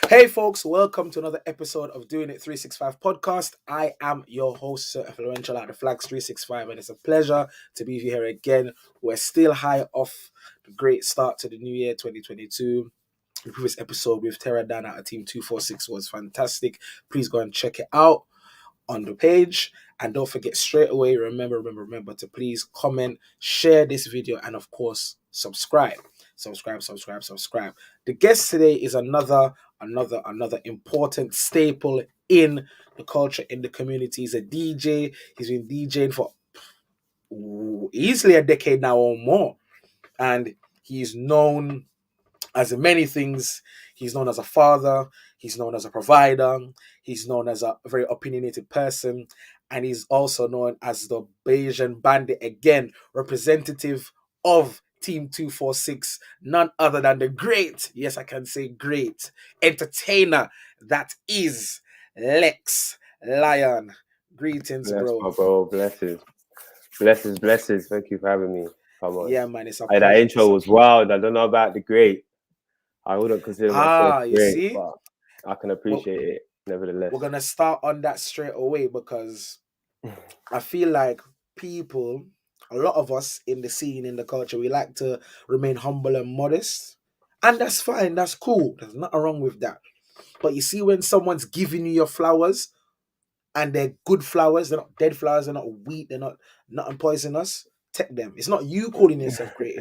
Hey folks, welcome to another episode of Doing It 365 podcast. I am your host, Sir Influential at the Flags 365, and it's a pleasure to be here again. We're still high off the great start to the new year 2022. The previous episode with Terra Dan at Team246 was fantastic. Please go and check it out on the page. And don't forget straight away, remember to please comment, share this video, and of course, subscribe. Subscribe. The guest today is another important staple in the culture, in the community. He's a DJ. He's been DJing for easily a decade now or more. And he's known as many things. He's known as a father, he's known as a provider, he's known as a very opinionated person, and he's also known as the Bayesian Bandit, again, representative of Team 246, none other than the great, yes, I can say great, entertainer that is Lex Lion. Greetings, Bless bro. my bro, blessings. Thank you for having me. Come on. Yeah, man, it's a Hey, that pleasure. intro was wild. I don't know about the great. I wouldn't consider myself You great, see? but I can appreciate it nevertheless. We're gonna start on that straight away because I feel like people, a lot of us in the scene, in the culture, we like to remain humble and modest. And that's fine, that's cool. There's nothing wrong with that. But you see, when someone's giving you your flowers and they're good flowers, they're not dead flowers, they're not wheat, they're not nothing poisonous, take them. It's not you calling yourself great,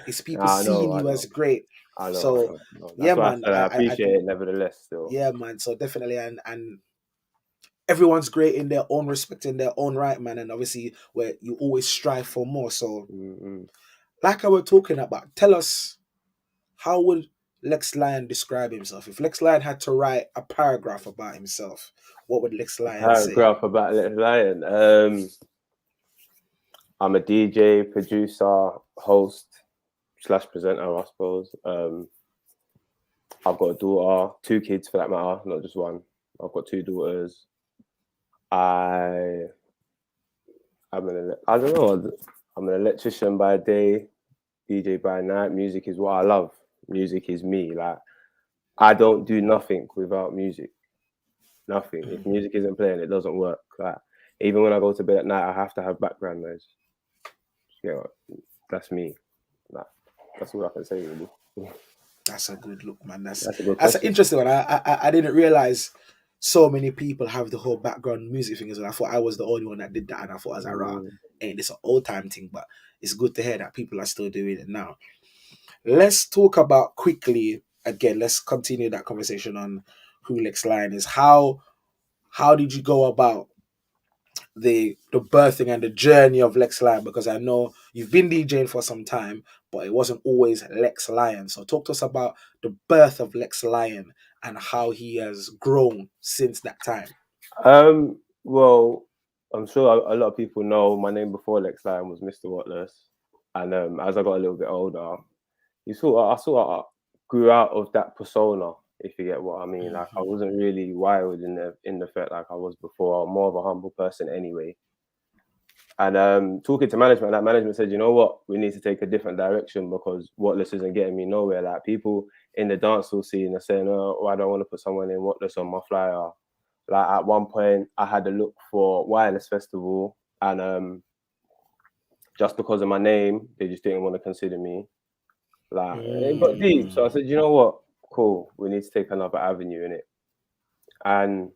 It's people I seeing know. you as great. I So know. yeah, That's why I man, said I I appreciate do. it nevertheless still. Yeah, man. So definitely, and everyone's great in their own respect, in their own right, man. And obviously, where you always strive for more. So, like I was talking about, tell us, how would Lex Lion describe himself? If Lex Lion had to write a paragraph about himself, what would Lex Lion say? Paragraph about Lex Lion. I'm a DJ, producer, host / presenter, I suppose. I've got a daughter, 2 kids for that matter, not just one. I've got 2 daughters. I don't know. I'm an electrician by day, DJ by night. Music is what I love. Music is me. Like, I don't do nothing without music. Nothing. If music isn't playing, it doesn't work. Like, even when I go to bed at night, I have to have background noise. That's me. Like, that's all I can say, really. That's a good look, man. That's a good an question. interesting one. I didn't realize so many people have the whole background music thing as well. I thought I was the only one that did that, and I thought as hey, it's an old time thing, but it's good to hear that people are still doing it now. Let's talk about quickly again. Let's continue that conversation on who Lex Lion is. How did you go about the birthing and the journey of Lex Lion? Because I know you've been DJing for some time, but it wasn't always Lex Lion. So talk to us about the birth of Lex Lion and how he has grown since that time. Well, I'm sure a lot of people know my name before Lex Lion was Mr. Whatless, and as I got a little bit older, I sort of grew out of that persona, if you get what I mean. Like, I wasn't really wild in the fact like I was before. I'm more of a humble person anyway. And talking to management, that management said, you know what, we need to take a different direction because Whatless isn't getting me nowhere. Like, people in the dancehall scene are saying, oh, I don't want to put someone in Whatless on my flyer. Like, at one point, I had to look for Wireless Festival, and just because of my name, they just didn't want to consider me. Like, it got deep. So I said, you know what? Cool. We need to take another avenue in it. And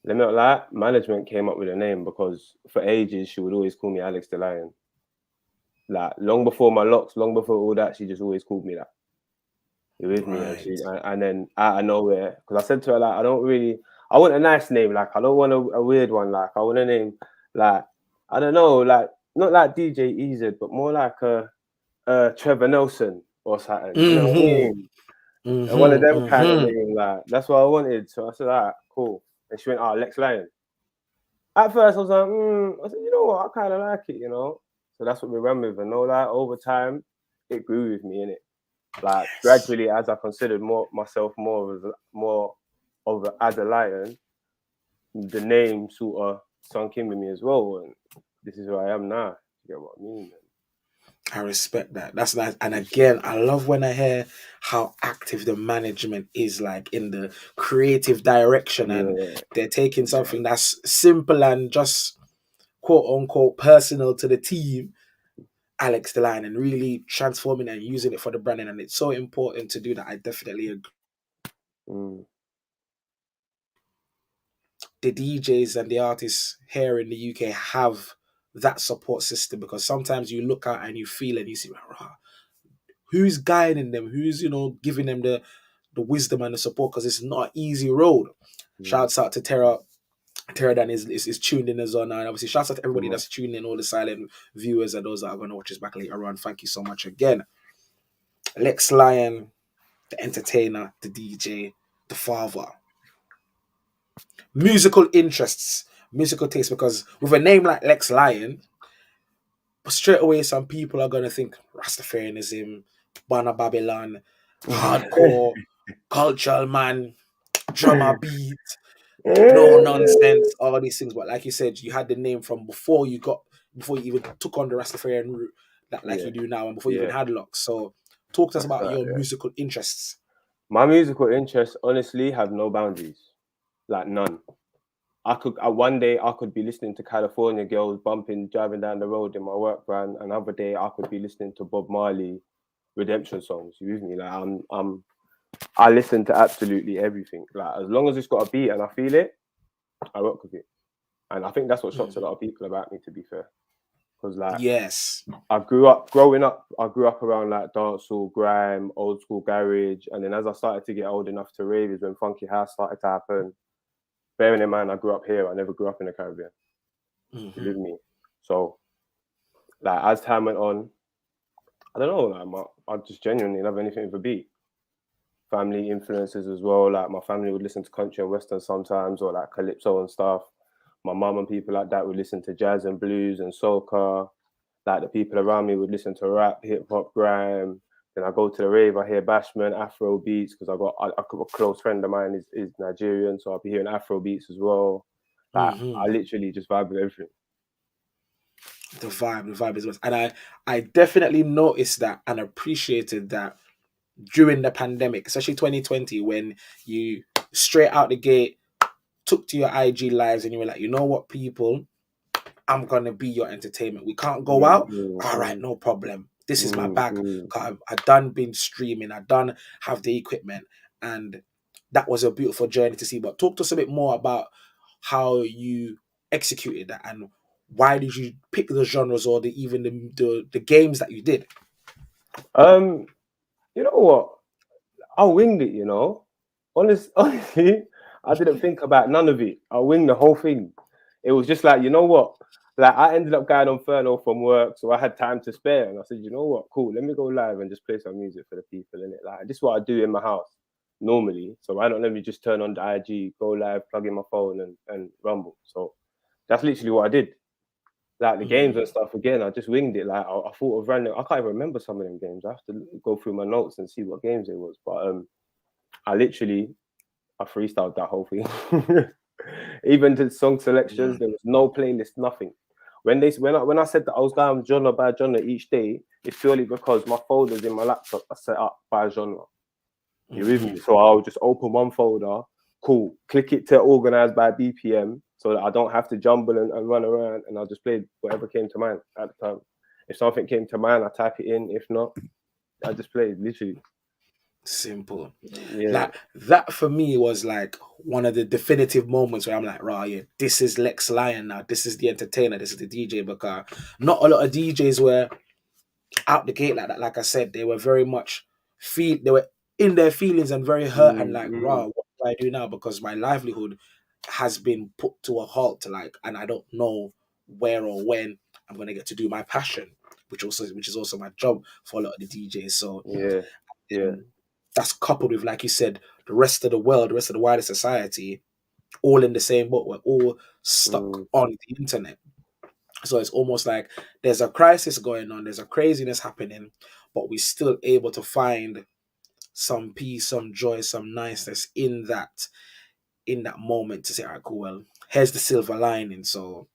let me not lie, management came up with a name because for ages, she would always call me Alex the Lion. Like, long before my locks, long before all that, she just always called me that. You with me? And then out of nowhere, because I said to her, like, I want a nice name. Like, I don't want a weird one. Like, I want a name, like, I don't know, like, not like DJ EZ, but more like Trevor Nelson or something. You know what I mean? And one of them kind of names, like, that's what I wanted. So I said, all right, cool. And she went, Lex Lion. At first, I was like, I said, you know what? I kind of like it, So that's what we ran with. And like, over time, it grew with me, innit? Like, gradually, as I considered myself more as a lion, the name sort of sunk in with me as well. And this is where I am now. You get what I mean? I respect that. That's nice. And again, I love when I hear how active the management is, like in the creative direction, and Yeah, they're taking yeah. something that's simple and just quote unquote personal to the team, Alex the Lion, and really transforming and using it for the branding. And it's so important to do that. I definitely agree. Mm, The DJs and the artists here in the UK have that support system, because sometimes you look out and you feel and you see, "Rah, who's guiding them, who's giving them the wisdom and the support," because it's not an easy road. mm, Shouts out to Terra Dan is tuned in as well now. And obviously, shouts out to everybody mm. that's tuned in, all the silent viewers and those that are going to watch us back later on. Thank you so much again. Lex Lion, the entertainer, the DJ, the father. Musical interests, musical taste, because with a name like Lex Lion, straight away some people are going to think Rastafarianism, Bana Babylon, hardcore, cultural man, drummer beat, no nonsense, all these things. But like you said, you had the name from before you even took on the Rastafarian route, that like Yeah, you do now, and before you even yeah, had locks. So talk to us that's about that. your Yeah. musical interests. My musical interests honestly have no boundaries, like none. One day I could be listening to California girls bumping, driving down the road in my work van. Another day I could be listening to Bob Marley redemption songs. You with me? Like I listen to absolutely everything. Like as long as it's got a beat and I feel it, I rock with it. And I think that's what shocks a Mhm. lot of people about me, to be fair. Because like Yes. growing up, I grew up around like dancehall, grime, old school garage, and then as I started to get old enough to rave is when funky house started to happen. Bearing in mind, I grew up here. I never grew up in the Caribbean. You Hmm. with me? So like as time went on, I don't know. Like I just genuinely love anything with a beat. Family influences as well. Like my family would listen to country and western sometimes, or like calypso and stuff. My mum and people like that would listen to jazz and blues and soca. Like the people around me would listen to rap, hip hop, grime. Then I go to the rave, I hear bashment, Afro beats, because I got a close friend of mine is Nigerian, so I'll be hearing Afro beats as well. Like Hmm. I literally just vibe with everything. The vibe is, and I definitely noticed that and appreciated that during the pandemic, especially 2020, when you straight out the gate took to your IG lives and you were like, you know what, people, I'm gonna be your entertainment. We can't go Mm, out. mm, All right, mm, no problem. This is my mm, bag. mm. 'Cause I done been streaming. I done have the equipment, and that was a beautiful journey to see. But talk to us a bit more about how you executed that, and why did you pick the genres, or even the games that you did? Um, you know what? I winged it, you know. Honestly, I didn't think about none of it. I winged the whole thing. It was just like, you know what? Like I ended up going on furlough from work, so I had time to spare, and I said, you know what? Cool, let me go live and just play some music for the people in it. Like this is what I do in my house normally. So why don't let me just turn on the IG, go live, plug in my phone, and rumble. So that's literally what I did. Like the games and Mm, stuff again, I just winged it. Like I thought of random. I can't even remember some of them games. I have to go through my notes and see what games it was. But I literally I freestyled that whole thing. Even to song selections, mm, there was no playlist, nothing. When I said that I was going genre by genre each day, it's purely because my folders in my laptop are set up by genre. You with me? mhm. So I'll just open one folder, cool, click it to organize by BPM so that I don't have to jumble and run around, and I'll just play whatever came to mind at the time. If something came to mind, I type it in. If not, I just play literally. Simple. Yeah. Like that for me was like one of the definitive moments where I'm like, right, yeah, this is Lex Lion now. This is the entertainer. This is the DJ. Because not a lot of DJs were out the gate like that. Like I said, they were very much they were in their feelings and very hurt and Mm, like, mm, raw, what do I do now? Because my livelihood has been put to a halt, like, and I don't know where or when I'm gonna get to do my passion, which is also my job for a lot of the DJs. So yeah. Yeah. that's coupled with, like you said, the rest of the world, the rest of the wider society, all in the same boat. We're all stuck Mm, on the internet. So it's almost like there's a crisis going on, there's a craziness happening, but we're still able to find some peace, some joy, some niceness in that moment to say, all right, cool, well, here's the silver lining. So,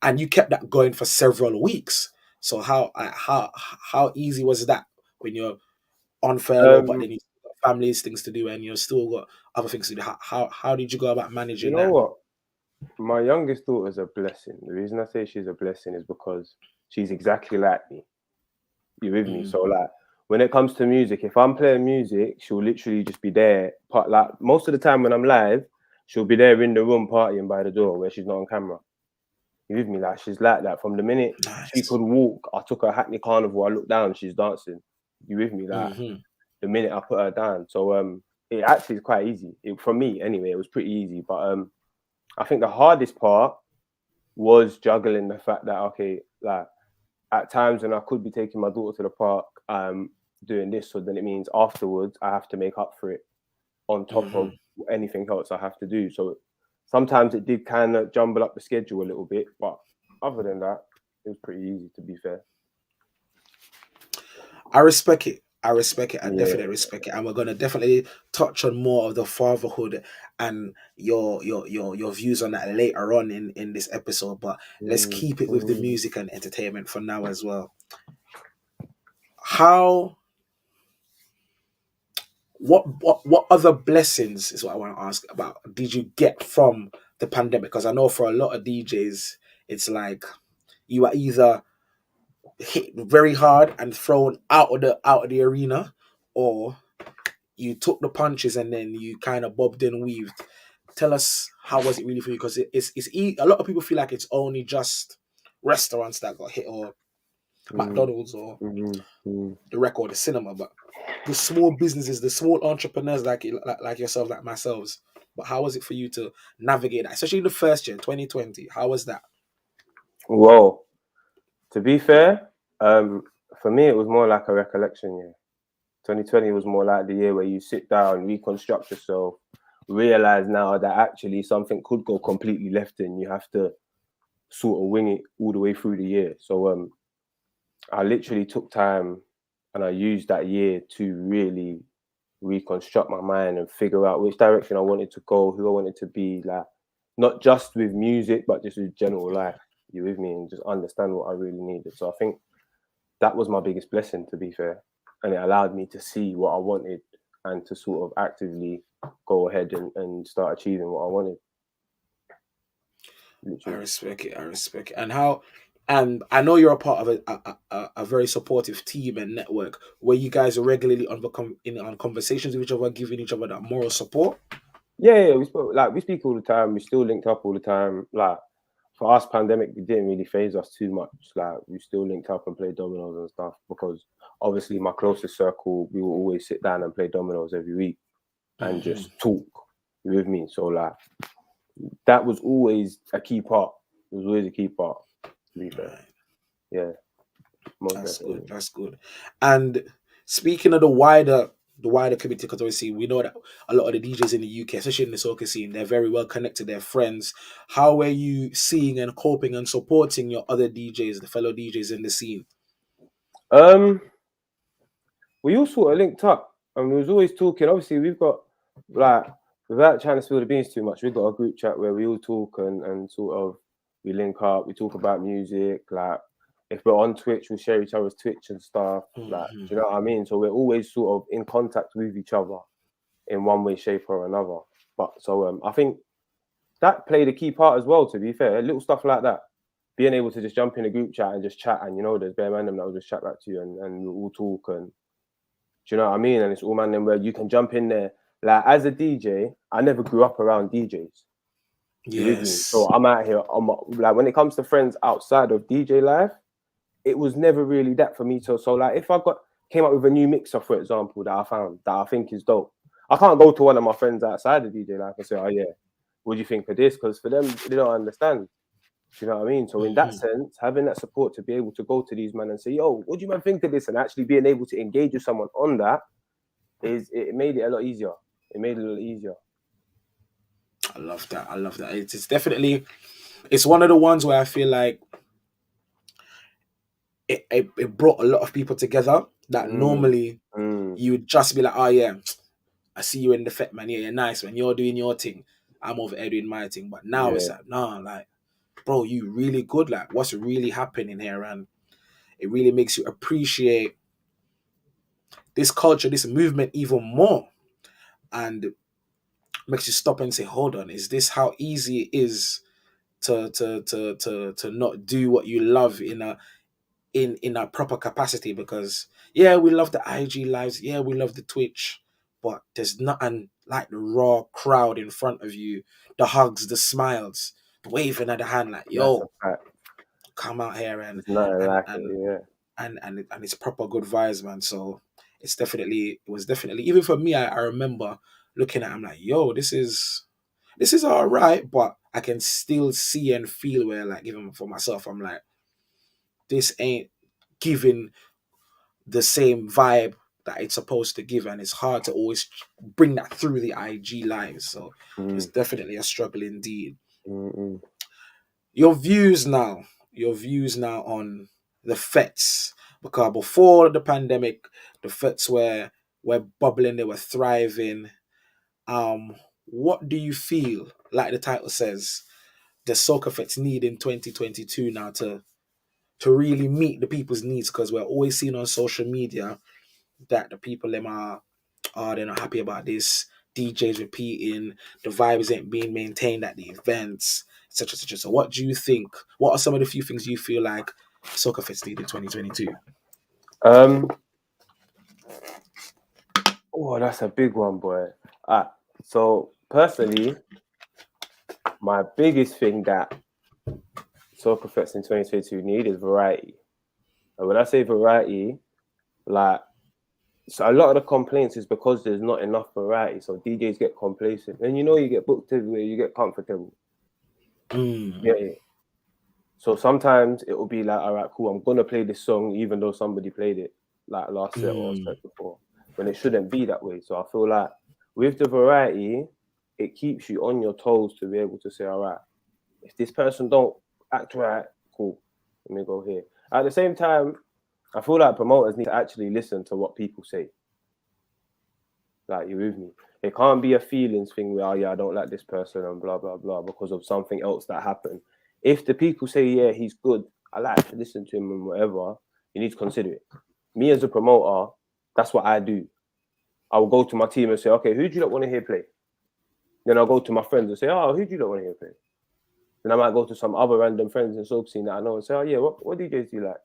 and you kept that going for several weeks. So how easy was that when you're on furlough, but Um, then you got families, things to do, and you've still got other things to do? How did you go about you managing know that? what? My youngest daughter's a blessing. The reason I say she's a blessing is because she's exactly like me. You with me? Mm, So like when it comes to music, if I'm playing music, she'll literally just be there. Like most of the time when I'm live, she'll be there in the room partying by the door where she's not on camera. You with me? Like she's like that from the minute she nice. could walk. I took her Hackney Carnival. I looked down, she's dancing. You with me? Like Hmm. the minute I put her down. So it actually is quite easy. For me anyway, it was pretty easy. But I think the hardest part was juggling the fact that okay, like at times when I could be taking my daughter to the park, doing this, so then it means afterwards I have to make up for it on top Hmm. of anything else I have to do. So sometimes it did kind of jumble up the schedule a little bit, but other than that, it was pretty easy to be fair. I respect it. I respect it. I Yeah. definitely respect it. And we're gonna definitely touch on more of the fatherhood and your views on that later on in this episode. But let's Mm, keep it with the mm, music and entertainment for now as well. How what other blessings is what I want to ask about did you get from the pandemic? Because I know for a lot of DJs, it's like you are either hit very hard and thrown out of the arena, or you took the punches and then you kind of bobbed and weaved. Tell us how was it really for you? Because a lot of people feel like it's only just restaurants that got hit, or mm, McDonald's, or mm, mm. the record, the cinema, but the small businesses, the small entrepreneurs like yourself, like myself. But how was it for you to navigate that, especially in the first year, 2020? How was that? Well, to be fair, for me it was more like a recollection year. 2020 was more like the year where you sit down, reconstruct yourself, realize now that actually something could go completely left and you have to sort of wing it all the way through the year. So I literally took time and I used that year to really reconstruct my mind and figure out which direction I wanted to go, who I wanted to be, like not just with music, but just with general life. You with me? And just understand what I really needed. So I think that was my biggest blessing, to be fair. And it allowed me to see what I wanted and to sort of actively go ahead and start achieving what I wanted. I Literally. respect it. I respect it. And I know you're a part of a very supportive team and network where you guys are regularly on conversations with each other, giving each other that moral support. Yeah, we speak all the time. We still linked up all the time. Like for us, pandemic it didn't really phase us too much. Like we still linked up and played dominoes and stuff because obviously my closest circle, we will always sit down and play dominoes every week and Hmm. just talk. You with me? So like that was always a key part. It was always a key part. To be fair, Right. yeah, most That's good. definitely. That's good. And speaking of the wider community, because obviously we know that a lot of the DJs in the UK, especially in the soca scene, they're very well connected. They're friends. How are you seeing and coping and supporting your other DJs, the fellow DJs in the scene? Um, we all sort of linked up and we was always talking. Obviously, we've got like without trying to spill the beans too much, we've got a group chat where we all talk and sort of we link up. We talk about music. Like if we're on Twitch, we share each other's Twitch and stuff. Like, Hmm. do you know what I mean? So we're always sort of in contact with each other in one way, shape, or another. But so I think that played a key part as well. To be fair, little stuff like that, being able to just jump in a group chat and just chat, and there's bare random that will just chat back to you, and we'll all talk, and do you know what I mean? And it's all man them where you can jump in there. Like as a DJ, I never grew up around DJs. You with me? So Yes. I'm out here. Like when it comes to friends outside of DJ life, it was never really that for me. So like if I came up with a new mixer, for example, that I found that I think is dope, I can't go to one of my friends outside of DJ life and say, oh yeah, what do you think of this? Because for them, they don't understand. Do you know what I mean? So in that Hmm. sense, having that support to be able to go to these men and say, yo, what do you man think of this? And actually being able to engage with someone on that it made it a lot easier. It made it a lot easier. I love that. I love that. It's definitely it's one of the ones where I feel like it brought a lot of people together that Mm, normally mm, you would just be like, oh yeah, I see you in the fet, man. Yeah, you're nice, man. You're doing your thing. I'm over here doing my thing. But now it's yeah. like, nah, like, bro, you really good. Like, what's really happening here? And it really makes you appreciate this culture, this movement even more, and makes you stop and say, hold on, is this how easy it is to not do what you love in a proper capacity? Because yeah, we love the IG lives, yeah, we love the Twitch, but there's nothing like the raw crowd in front of you, the hugs, the smiles, the waving of the hand, like, That's a yo, fact. come out here There's nothing and like it. and Yeah. and it's proper good vibes, man. So it was definitely, even for me, I remember looking at it, I'm like, yo, this is all right, but I can still see and feel where, like, even for myself, I'm like, this ain't giving the same vibe that it's supposed to give, and it's hard to always bring that through the IG lives. So it's Mm, definitely a struggle indeed. mm, mm. Your views now, your views now on the Fetes, because before the pandemic, the Fetes were bubbling, they were thriving. What do you feel, like the title says, the Soca Fetes need in 2022 now to really meet the people's needs? Because we're always seeing on social media that the people them are, oh, they're not happy about this. DJs repeating, the vibes ain't being maintained at the events, etc. etc. So what do you think? What are some of the few things you feel like Soccer Fest need in 2022? Um. Oh, that's a big one, boy. So personally, my biggest thing that soccer fets in 2022 need is variety. And when I say variety, like, so a lot of the complaints is because there's not enough variety. So DJs get complacent, and you get booked everywhere, you get comfortable. Mm, Yeah. So sometimes it will be like, all right, cool, I'm gonna play this song even though somebody played it like last set or mm, set before, when it shouldn't be that way. So I feel like with the variety, it keeps you on your toes to be able to say, all right, if this person don't act right, cool, let me go here. At the same time, I feel like promoters need to actually listen to what people say. Like, you with me? It can't be a feelings thing where, oh yeah, I don't like this person and blah blah blah because of something else that happened. If the people say, yeah, he's good, I like to listen to him and whatever, you need to consider it. Me as a promoter, that's what I do. I will go to my team and say, okay, who do you not want to hear play? Then I'll go to my friends and say, oh, who do you not want to hear play? Then I might go to some other random friends in Soap Scene that I know and say, oh yeah, what DJs do you like?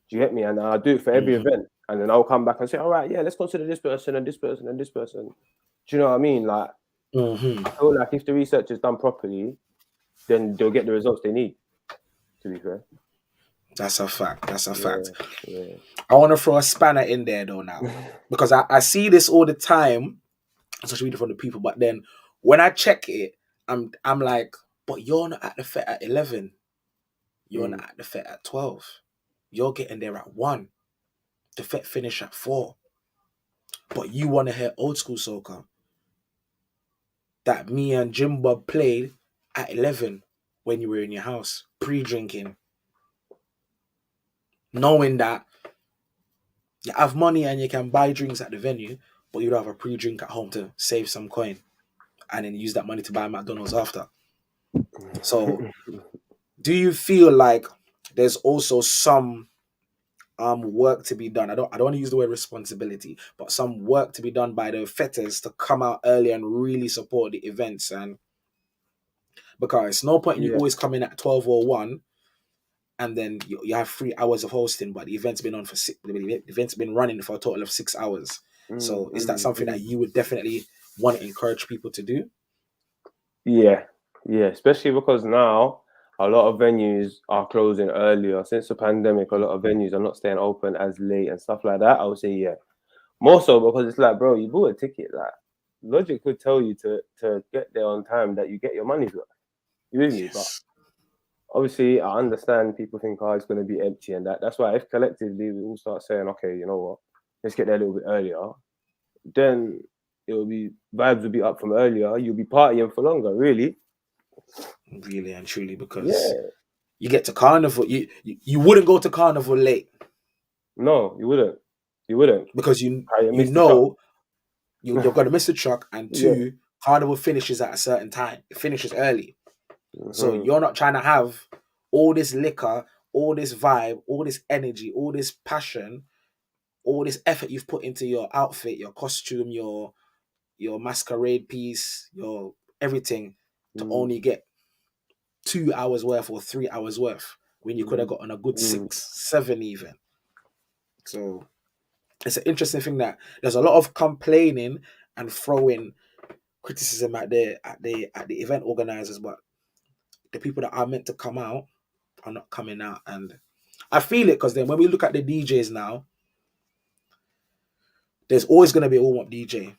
Do you get me? And I'll do it for every mm-hmm, event. And then I'll come back and say, all right, yeah, let's consider this person and this person and this person. Do you know what I mean? Like, mm-hmm. I feel like if the research is done properly, then they'll get the results they need, to be fair. That's a fact. That's a fact. Yeah, yeah. I want to throw a spanner in there though now, because I see this all the time, social media from the people. But then when I check it, I'm like, but you're not at the Fet at 11. You're Mm. not at the Fet at 12. You're getting there at 1. The Fet finish at 4. But you want to hear old school soca that me and Jim Bob played at 11 when you were in your house, pre-drinking, knowing that you have money and you can buy drinks at the venue, but you'd have a pre-drink at home to save some coin and then use that money to buy McDonald's after. So do you feel like there's also some work to be done? I don't want to use the word responsibility, but some work to be done by the fetters to come out early and really support the events. And because it's no point in you Yeah. always coming at 12:01 and then you have 3 hours of hosting, but the event's been on for the event's been running for a total of 6 hours. Mm, So is that mm, something that mm. you would definitely want to encourage people to do? Yeah, yeah, especially because now a lot of venues are closing earlier. Since the pandemic, a lot of venues are not staying open as late and stuff like that. I would say, yeah. More so because it's like, bro, you bought a ticket. Like, logic would tell you to get there on time, that you get your money's worth. You with me? But Yes. obviously, I understand people think, oh, it's going to be empty and that. That's why if collectively we all start saying, okay, you know what, let's get there a little bit earlier, then it will be, vibes will be up from earlier. You'll be partying for longer, really. Really and truly, because Yeah. you get to carnival, you wouldn't go to carnival late No, you wouldn't. You wouldn't. because you You you missed the truck. know you're gonna miss the truck, and Yeah. two, carnival finishes at a certain time. It finishes early. So Hmm. you're not trying to have all this liquor all this vibe, all this energy, all this passion, all this effort you've put into your outfit, your costume, your masquerade piece, your everything, to mm, only get 2 hours worth or 3 hours worth when you could have mm, gotten a good mm. 6, 7 even. So it's an interesting thing that there's a lot of complaining and throwing criticism at the event organizers, but the people that are meant to come out are not coming out. And I feel it because then when we look at the DJs now, there's always going to be a warm up DJ,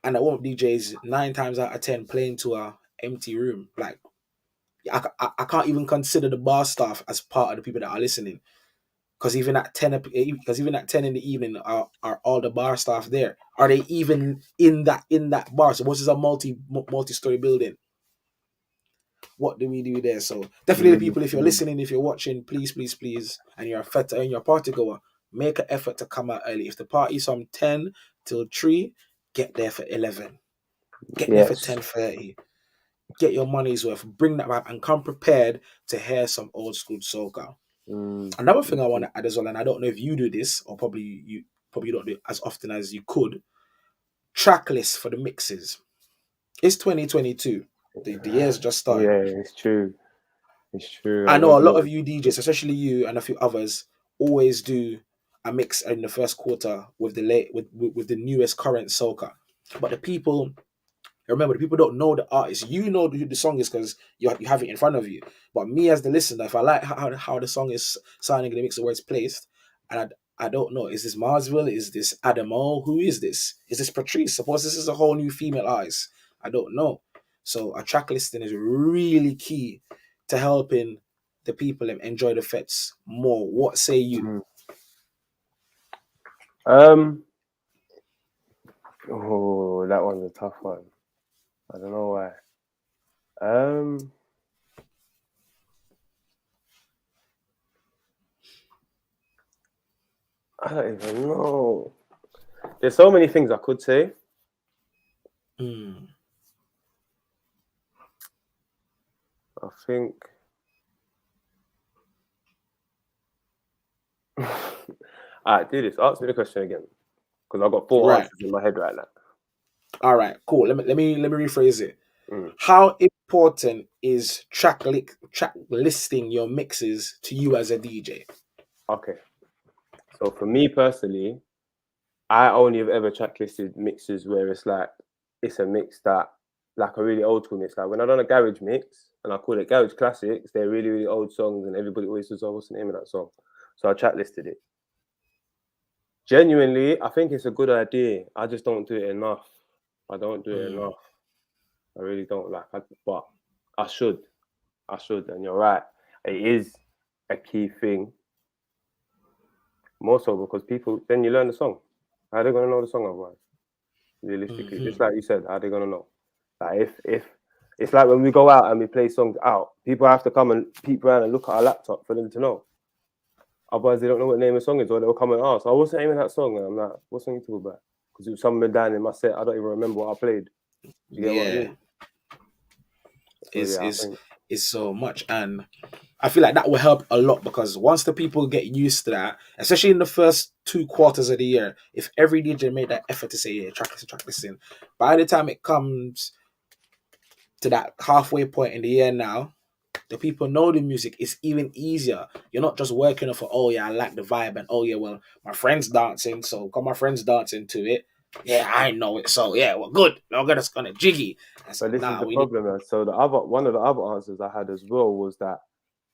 and the warm up DJ is 9 times out of 10 playing to a empty room. Like I can't even consider the bar staff as part of the people that are listening. Because even at 10 in the evening, are all the bar staff there? Are they even in that bar? So what's this, a multi-story building? What do we do there? So definitely, Mm, people, if you're mm. listening, if you're watching, please, please, please, and you're a feta and you're a party goer, make an effort to come out early. If the party's from 10 till 3, get there for 11. Get there for Yes. 10:30. Get your money's worth. Bring that back and come prepared to hear some old school soca. Mm, Another thing I want mm, to add as well, and I don't know if you do this, or probably don't do it as often as you could. Track list for the mixes. It's 2022. The year's just started. yeah, it's true. It's true. I I know a went lot look. of you DJs, especially you and a few others, always do a mix in the first quarter with the with the newest current soca. But the people, remember, the people don't know the artist. You know who the song is because you have it in front of you. But me as the listener, if I like how the song is sounding in the mix, where it's placed, and I don't know, is this Marsville? Is this Adamo? Who is this? Is this Patrice? Suppose this is a whole new female artist. I don't know. So a track listing is really key to helping the people enjoy the fets more. What say you? Mm. Um. Oh, that one's a tough one. I don't know why. Um. I don't even know. There's so many things I could say. Mm, I think. Alright, do this. Ask me the question again, because I've got four right. answers in my head right now. All right. Cool. Let me rephrase it. Mm. How important is track listing your mixes to you as a DJ? Okay. So for me personally, I only have ever tracklisted mixes where it's a mix that, like a really old school mix. Like when I done a garage mix and I call it garage classics, they're really, really old songs and everybody always says, oh, what's the name of that song? So I tracklisted it. Genuinely, I think it's a good idea. I just don't do it enough. I don't do it Mm, enough. I really don't but I should. I should. And you're right. It is a key thing. More so because people, then you learn the song. How are they going to know the song otherwise? Realistically, hmm just like you said, how are they gonna know? Like if it's like when we go out and we play songs out, people have to come and peep around and look at our laptop for them to know. Otherwise, they don't know what the name of the song is, or they'll come and ask, "Oh, what's the name of that song?" And I'm like, "What song you talking about?" Because it was somewhere down in my set. I don't even remember what I played. Do you get what I Yeah, mean? So is yeah, I is think. is so much, and I feel like that will help a lot because once the people get used to that, especially in the first 2 quarters of the year, if every DJ made that effort to say, yeah, track listing, by the time it comes to that halfway point in the year now, the people know the music. It's even easier. You're not just working off of, oh yeah, I like the vibe, and oh yeah, well, my friend's dancing, so got my friends dancing to it. Yeah, I know it. So yeah, well, good. Now we're gonna jiggy. I said, But this is nah, the we need. problem. So the other one of the other answers I had as well was that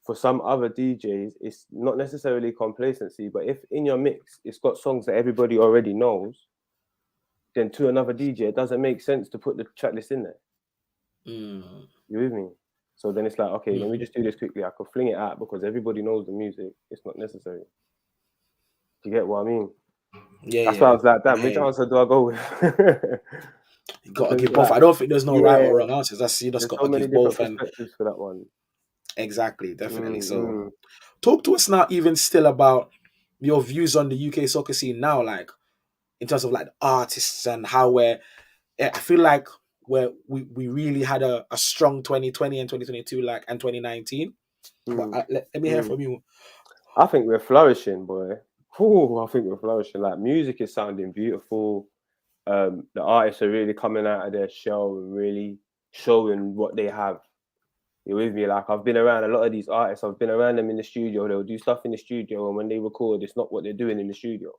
for some other DJs, it's not necessarily complacency, but if in your mix it's got songs that everybody already knows, then to another DJ, it doesn't make sense to put the track list in there. Mm, You with me? So then it's like, okay, let me mm, just do this quickly. I could fling it out because everybody knows the music. It's not necessary. Do you get what I mean? yeah, That's why I yeah. was like, I damn, which hear you. answer do I go with? You gotta Because give both. like, I don't think there's no right or yeah, wrong answers. That's you just there's so gotta many give different both, and perspectives for that one. exactly, definitely. So Mm-hmm. talk to us now, even still about your views on the UK soccer scene now, like in terms of like the artists and how we're. I feel like we really had a strong 2020 and 2022, like, and 2019. But Mm, let me hear mm. from you. I think we're flourishing, boy. Ooh, I think we're flourishing. Like music is sounding beautiful. The artists are really coming out of their shell and really showing what they have. You're with me? Like I've been around a lot of these artists. I've been around them in the studio. They'll do stuff in the studio, and when they record, it's not what they're doing in the studio.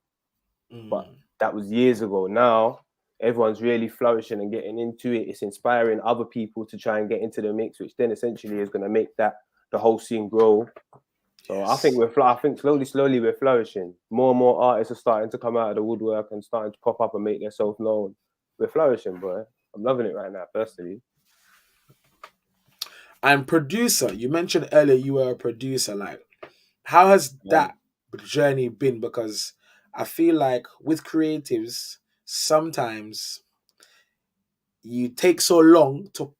But Mm, that was years ago. Now everyone's really flourishing and getting into it. It's inspiring other people to try and get into the mix, which then essentially is going to make that the whole scene grow. So I think yes. I think slowly we're flourishing. More and more artists are starting to come out of the woodwork and starting to pop up and make themselves known. We're flourishing, boy. I'm loving it right now, personally. And producer, you mentioned earlier you were a producer. Like, how has that journey been? Because I feel like with creatives, sometimes you take so long to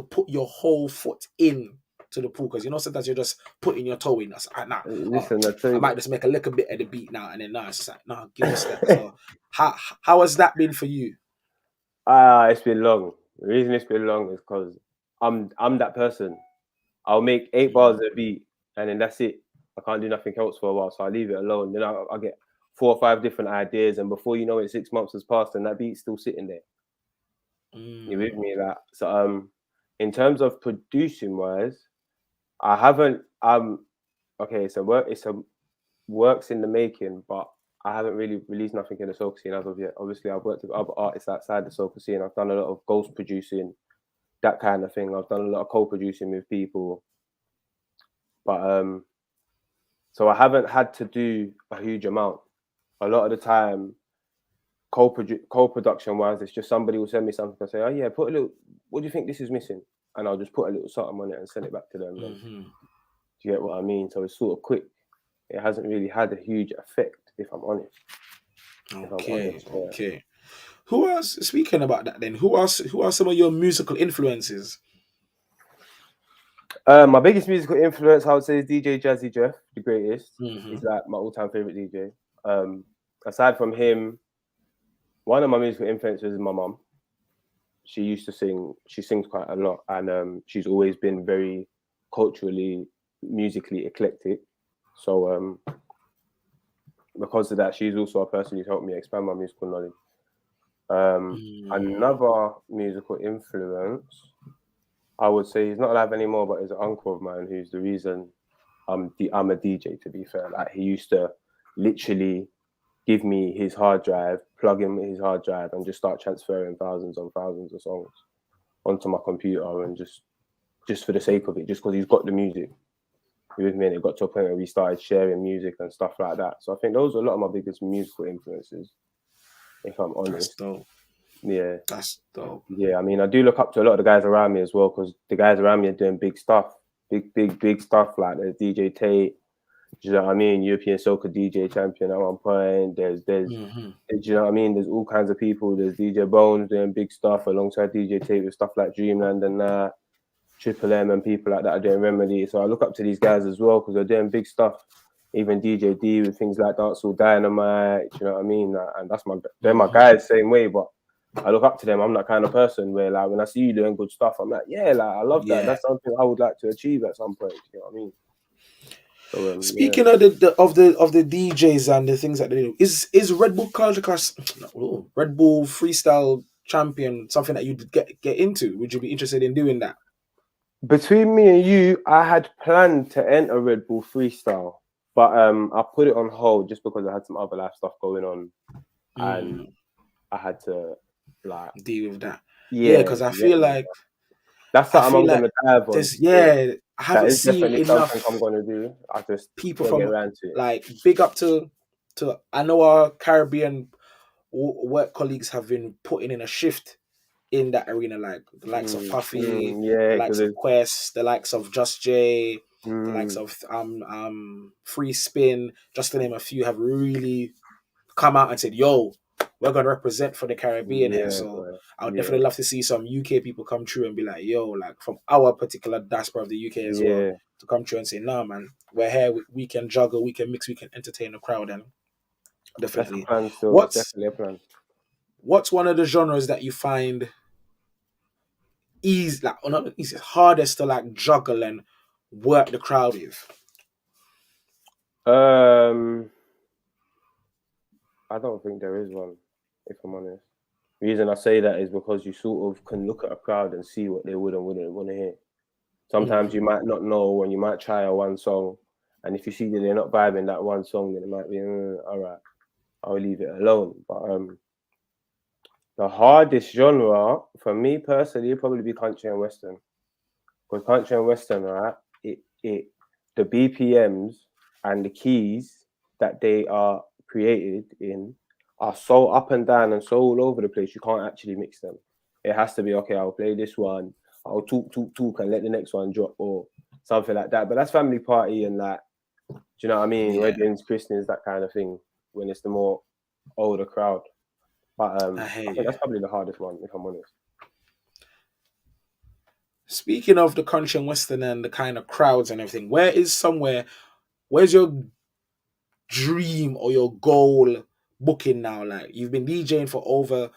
put your whole foot in to the pool, because sometimes you're just putting your toe in. That's nah, Listen, I tell I you, might just make a little bit of the beat now, and then now it's just like, no, give us that. So how has that been for you? it's been long. The reason it's been long is because I'm that person. I'll make 8 bars Mm, a beat, and then that's it. I can't do nothing else for a while, so I leave it alone. Then I get 4 or 5 different ideas, and before you know it, 6 months has passed, and that beat's still sitting there. You with mm, me? That so in terms of producing wise, I haven't okay. It's a works in the making, but I haven't really released nothing in the soca scene as of yet. Obviously, I've worked with other artists outside the soca scene. I've done a lot of ghost producing, that kind of thing. I've done a lot of co-producing with people, but so I haven't had to do a huge amount. A lot of the time, co-production wise, it's just somebody will send me something and say, "Oh yeah, put a little. What do you think this is missing?" And I'll just put a little something on it and send it back to them. And mm-hmm. do you get what I mean? So it's sort of quick. It hasn't really had a huge effect, if I'm honest. If I'm Okay, honest, yeah. okay. Who else? Speaking about that, then who else? Who are some of your musical influences? My biggest musical influence, I would say, is DJ Jazzy Jeff, the greatest. Mm-hmm. He's like my all-time favorite DJ. Um, Aside from him, one of my musical influences is my mum. She used to sing. She sings quite a lot, and she's always been very culturally, musically eclectic. So because of that, she's also a person who's helped me expand my musical knowledge. Mm, Another musical influence, I would say, he's not alive anymore, but is an uncle of mine who's the reason I'm a DJ. To be fair, like he used to literally give me his hard drive, plug in his hard drive, and just start transferring thousands and thousands of songs onto my computer, and just for the sake of it, just because he's got the music. You with me? And it got to a point where we started sharing music and stuff like that. So I think those are a lot of my biggest musical influences, if I'm that's honest. dope. Yeah. That's dope. Yeah, I mean, I do look up to a lot of the guys around me as well, because the guys around me are doing big stuff, big stuff. Like there's DJ Tate, do you know what I mean? European Soca DJ champion at one point. Mm-hmm. Do you know what I mean? There's all kinds of people. There's DJ Bones doing big stuff alongside DJ Tate with stuff like Dreamland and that. Triple M and people like that are doing Remedy. So I look up to these guys as well because they're doing big stuff. Even DJ D with things like Dancehall Dynamite, do you know what I mean? And they're my Mm-hmm. guys, same way. But I look up to them. I'm that kind of person where, like, when I see you doing good stuff, I'm like, yeah, like I love that. Yeah. That's something I would like to achieve at some point. You know what I mean? So yeah. Speaking of the DJs and the things that they do, is Red Bull Culture Class, Red Bull Freestyle Champion something that you'd get into? Would you be interested in doing that? Between me and you, I had planned to enter Red Bull Freestyle, but I put it on hold just because I had some other life stuff going on, and Mm, I had to like, deal with that. Yeah, yeah, because I you get feel me. like That's I something feel I'm like gonna dive on there's still. I That haven't is seen definitely something I'm enough gonna do. I just people gotta get from, around to it. like, big up to I know our Caribbean work colleagues have been putting in a shift in that arena, like the likes of Puffy, the Yeah, likes because of Quest, the likes of Just J, the likes mm, of Free Spin, just to name a few, have really come out and said, "Yo, we're gonna represent for the Caribbean here." yeah, So boy, I would yeah, definitely love to see some UK people come through and be like, "Yo," like from our particular diaspora of the UK as well, yeah. to come through and say, "Nah, man, we're here. We can juggle, we can mix, we can entertain the crowd." And That's a definitely, plan. Still, it's what's definitely a plan. what's one of the genres that you find easy, like, or not easy, hardest to like juggle, and work the crowd with? I don't think there is one, if I'm honest. The reason I say that is because you sort of can look at a crowd and see what they would and wouldn't want to hear. Sometimes you might not know, and you might try a one song, and if you see that they're not vibing that one song, then it might be all right, I'll leave it alone. But the hardest genre for me personally would probably be country and western. Because country and western, right? It the BPMs and the keys that they are created in are so up and down and so all over the place. You can't actually mix them. It has to be okay. I'll play this one. I'll talk, and let the next one drop or something like that. But that's family party and like, do you know what I mean? Yeah, Weddings, christenings, that kind of thing. When it's the more older crowd. But I hear I think you. that's probably the hardest one, if I'm honest. Speaking of the country and western and the kind of crowds and everything, where's your dream or your goal booking now? Like you've been DJing for over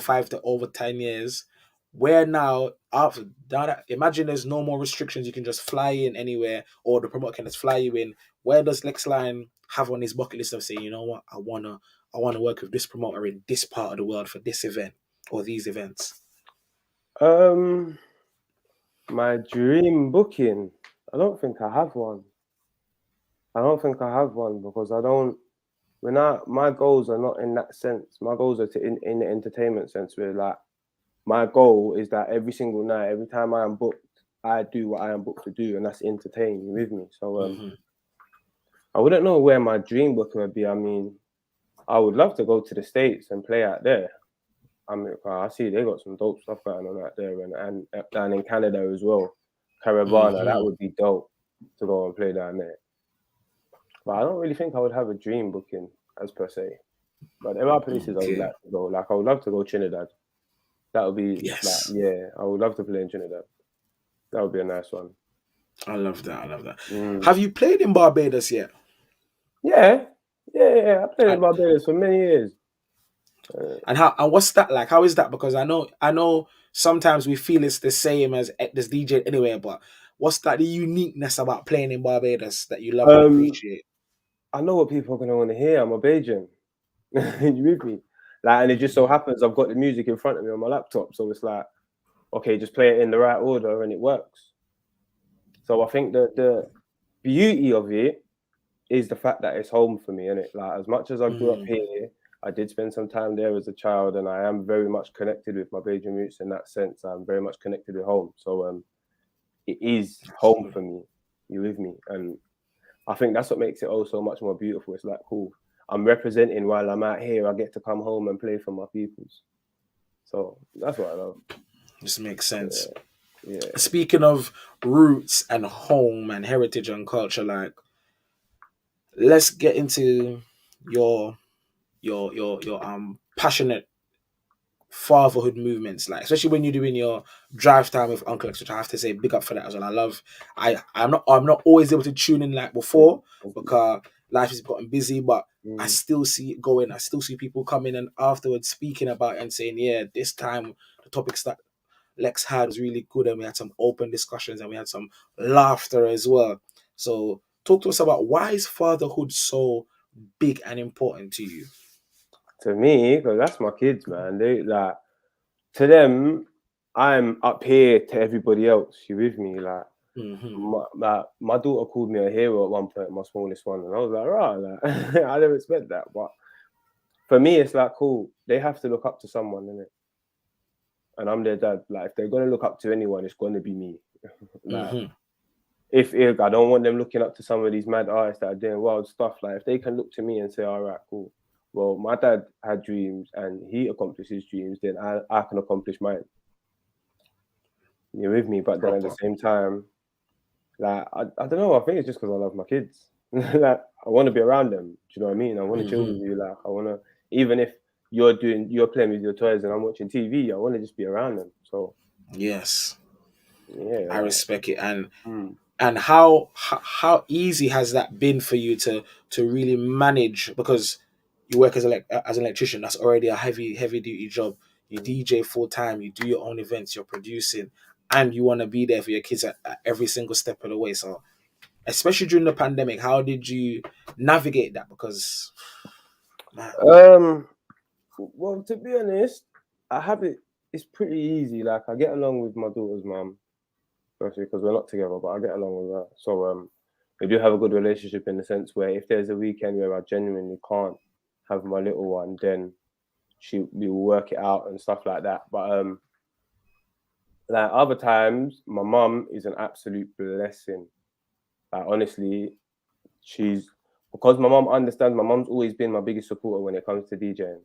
5 to over 10 years. Where now after that, imagine there's no more restrictions, you can just fly in anywhere, or the promoter can just fly you in. Where does Lex Lion have on his bucket list of saying, you know what, I wanna work with this promoter in this part of the world for this event or these events? Um, my dream booking. I don't think I have one. I don't think I have one because I don't. When my goals are not in that sense. My goals are in the entertainment sense. Where like my goal is that every single night, every time I am booked, I do what I am booked to do, and that's entertain. You with me? So Mm-hmm. I wouldn't know where my dream booking would be. I mean, I would love to go to the States and play out there. I mean, I see they got some dope stuff going on out there, and down in Canada as well. Caravana, that Mm-hmm. would be dope to go and play down there. But I don't really think I would have a dream booking as per se. But there are places I would Okay. like to go. Like I would love to go Trinidad. That would be like, Yes. yeah, I would love to play in Trinidad. That would be a nice one. I love that. I love that. Mm. Have you played in Barbados yet? Yeah, yeah. I played in And Barbados for many years. Uh, and what's that like? How is that? Because I know sometimes we feel it's the same as this DJ anywhere, but what's that the uniqueness about playing in Barbados that you love and um, appreciate? I know what people are gonna want to hear. I'm a Bajan. You with me? Like, and it just so Mhm. happens I've got the music in front of me on my laptop, so it's like, okay, just play it in the right order, and it works. So I think that the beauty of it is the fact that it's home for me, innit? Like, as much as I grew up Mhm. here, I did spend some time there as a child, and I am very much connected with my Bajan roots in that sense. I'm very much connected with home. So it is That's home good. for me. You with me? And I think that's what makes it all so much more beautiful. It's like, cool. I'm representing while I'm out here. I get to come home and play for my peoples. So that's what I love. This makes sense. Yeah, yeah. Speaking of roots and home and heritage and culture, like let's get into your your passionate fatherhood movements, like especially when you're doing your drive time with Uncle X, which I have to say big up for that as well. I love. I'm not always able to tune in like Thank you. before Thank you. because life has gotten busy, but I Mm, still see it going. I still see people coming and afterwards speaking about it and saying, yeah, this time the topics that Lex had was really good and we had some open discussions and we had some laughter as well. So talk to us about why is fatherhood so big and important to you? to me, because that's my kids, man. They like to them, I'm up here to everybody else. You with me? Mm-hmm. My daughter called me a hero at one point, my smallest one, and I was like, right, like, I didn't expect that. But for me, it's like, cool. They have to look up to someone, innit? And I'm their dad. Like, if they're gonna look up to anyone, it's gonna be me. Like, Mm-hmm. if I don't want them looking up to some of these mad artists that are doing wild stuff, like if they can look to me and say, all right, cool. Well, my dad had dreams and he accomplished his dreams, then I can accomplish mine. You're with me, but then at the Proper. same time, like I don't know, I think it's just because I love my kids. Like I want to be around them. Do you know what I mean? I want to chill with Mm-hmm. you. Like I want to, even if you're playing with your toys and I'm watching TV, I want to just be around them. So Yes, yeah, I like, respect it. And mm. and how easy has that been for you to really manage, because you work as an electrician, that's already a heavy duty job. You Mm. DJ full time, you do your own events, you're producing, and you want to be there for your kids at every single step of the way. So, especially during the pandemic, how did you navigate that? Because, man, Well, to be honest, I have it. It's pretty easy. Like I get along with my daughter's mum, firstly because we're not together, but I get along with her. So we do have a good relationship in the sense where if there's a weekend where I genuinely can't have my little one, then we will work it out and stuff like that. But like other times, my mum is an absolute blessing. Like honestly, she's because my mum understands. My mum's always been my biggest supporter when it comes to DJing.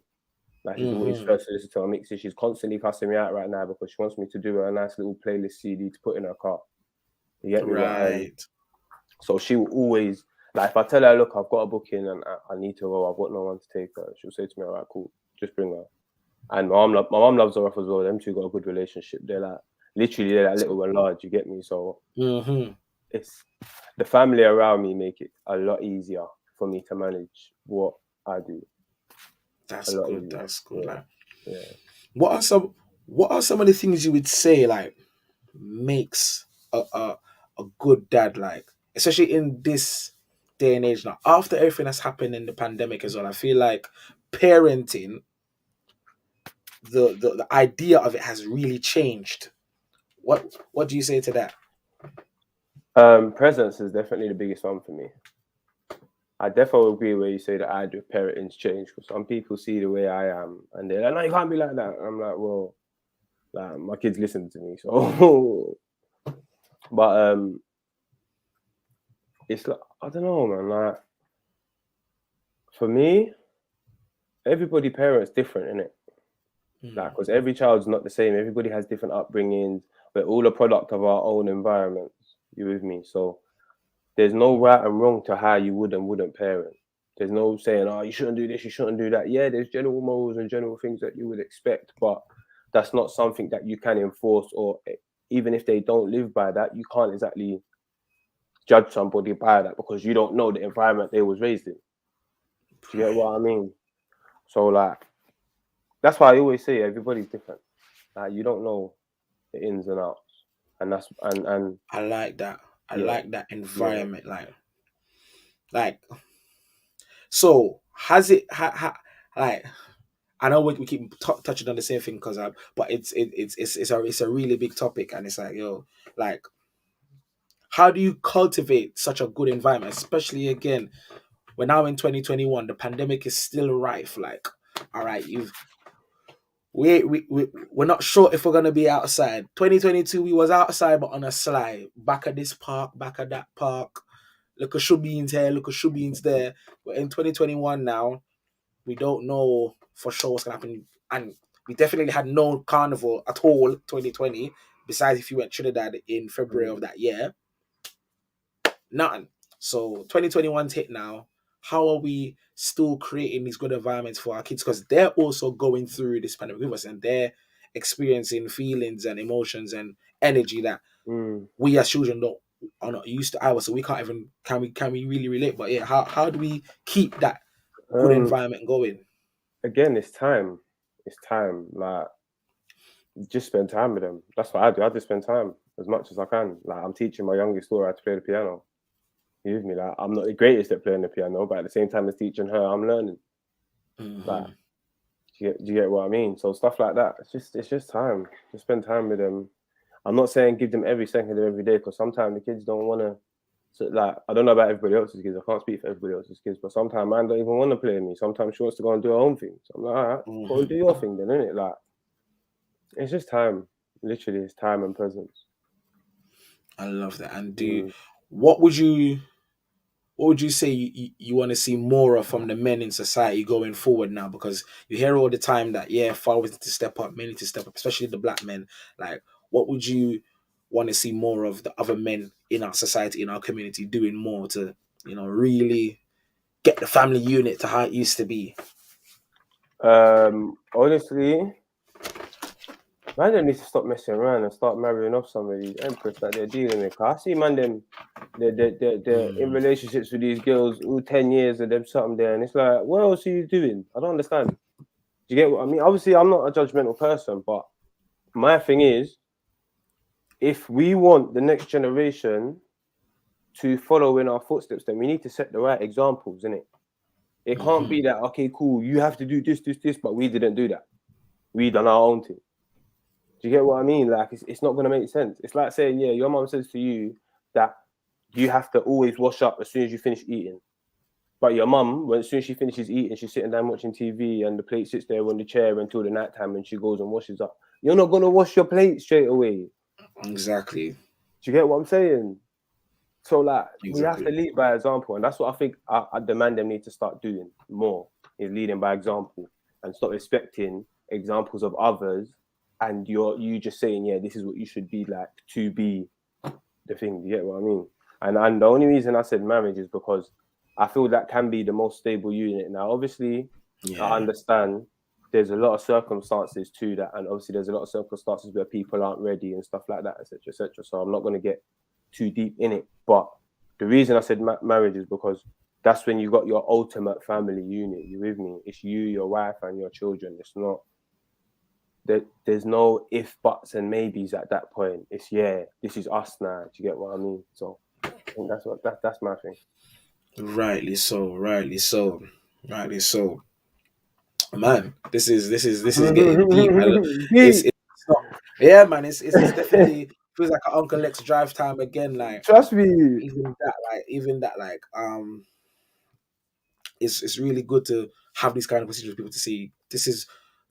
Like she's always first to listen to my mixes. She's constantly cussing me out right now because she wants me to do a nice little playlist CD to put in her car. You get me? right. So she will always like if I tell her, look, I've got a booking and I need to go. I've got no one to take her. She'll say to me, all right, cool, just bring her. And my mom loves her off as well. Them two got a good relationship. They're like literally they're like little and large. You get me? So it's the family around me make it a lot easier for me to manage what I do. That's A lot good. easier. That's good. Yeah. Like, Yeah. what are some of the things you would say like makes a good dad, like especially in this day and age now, after everything that's happened in the pandemic as well? I feel like parenting, the idea of it has really changed. What do you say to that? Presence is definitely the biggest one for me. I definitely agree where you say that I do parenting's change because some people see the way I am and they're like, no, you can't be like that. I'm like, well, like my kids listen to me, so but it's like I don't know, man. Like for me, everybody parents different, innit? Like because every child's not the same. Everybody has different upbringings. We're all a product of our own environments. You with me? So there's no right and wrong to how you would and wouldn't parent. There's no saying, oh, you shouldn't do this, you shouldn't do that. Yeah, there's general morals and general things that you would expect, but that's not something that you can enforce, or even if they don't live by that, you can't exactly judge somebody by that because you don't know the environment they was raised in. Do you get what I mean? So like that's why I always say everybody's different. Like you don't know the ins and outs. And that's and I like that. I yeah, like that yeah. environment. Like so has it like I know we keep touching on the same thing because but it's a really big topic, and it's like, yo, like how do you cultivate such a good environment, especially again we're now in 2021, the pandemic is still rife. Like, all right, we're not sure if we're gonna be outside. 2022 we was outside but on a slide, back at this park, back at that park, look at shoe beans here, look at shoe beans there. But in 2021 now, we don't know for sure what's gonna happen, and we definitely had no carnival at all 2020. Besides, if you went Trinidad in February of that year, nothing. So 2021's hit now. How are we still creating these good environments for our kids? Because they're also going through this pandemic with us, and they're experiencing feelings and emotions and energy that we as children don't are not used to either. So we can't even can we really relate? But yeah, how do we keep that good Um environment going? again, it's time. It's time. Like just spend time with them. That's what I do. I just spend time as much as I can. Like I'm teaching my youngest daughter how to play the piano. You with me? Like I'm not the greatest at playing the piano, but at the same time as teaching her, I'm learning. Like, do you get what I mean? So stuff like that. It's just time. Just spend time with them. I'm not saying give them every second of every day because sometimes the kids don't want to. So, like I don't know about everybody else's kids. I can't speak for everybody else's kids, but sometimes man don't even want to play with me. Sometimes she wants to go and do her own thing. So I'm like, all right, go and do your thing then, innit? Like it's just time. Literally, it's time and presence. I love that. And Mm. what would you what would you say you want to see more of from the men in society going forward now? Because you hear all the time that, yeah, fathers need to step up, men need to step up, especially the black men. Like, what would you want to see more of the other men in our society, in our community, doing more to, really get the family unit to how it used to be? Honestly, man, they need to stop messing around and start marrying off some of these empress that they're dealing with. 'Cause I see man them, they're in relationships with these girls all 10 years of them something there, and it's like, what else are you doing? I don't understand. Do you get what I mean? Obviously, I'm not a judgmental person, but my thing is, if we want the next generation to follow in our footsteps, then we need to set the right examples, innit? It can't be that, okay, cool, you have to do this, but we didn't do that. We done our own thing. Do you get what I mean? Like, it's not going to make sense. It's like saying, yeah, your mum says to you that you have to always wash up as soon as you finish eating. But your mum, as soon as she finishes eating, she's sitting down watching TV and the plate sits there on the chair until the night time and she goes and washes up. You're not going to wash your plate straight away. Exactly. Do you get what I'm saying? So, like, we have to Exactly. lead by example. And that's what I think I demand them need to start doing more, is leading by example and stop expecting examples of others. And you just saying, yeah, this is what you should be like to be the thing. Do you get what I mean? And the only reason I said marriage is because I feel that can be the most stable unit. Now, obviously, I Yeah. understand there's a lot of circumstances to that, and obviously there's a lot of circumstances where people aren't ready and stuff like that, etc., etc. So I'm not going to get too deep in it. But the reason I said marriage is because that's when you got your ultimate family unit. You with me? It's you, your wife, and your children. It's not there's no if, buts, and maybes at that point. It's yeah, this is us now. Do you get what I mean? So I think that's my thing. Rightly so. Rightly so. Rightly so. Man, this is getting deep. Deep. It's not. Yeah, man. It's definitely feels like an Uncle Lex drive time again. Like Trust me. even that, it's really good to have these kind of conversations with people to see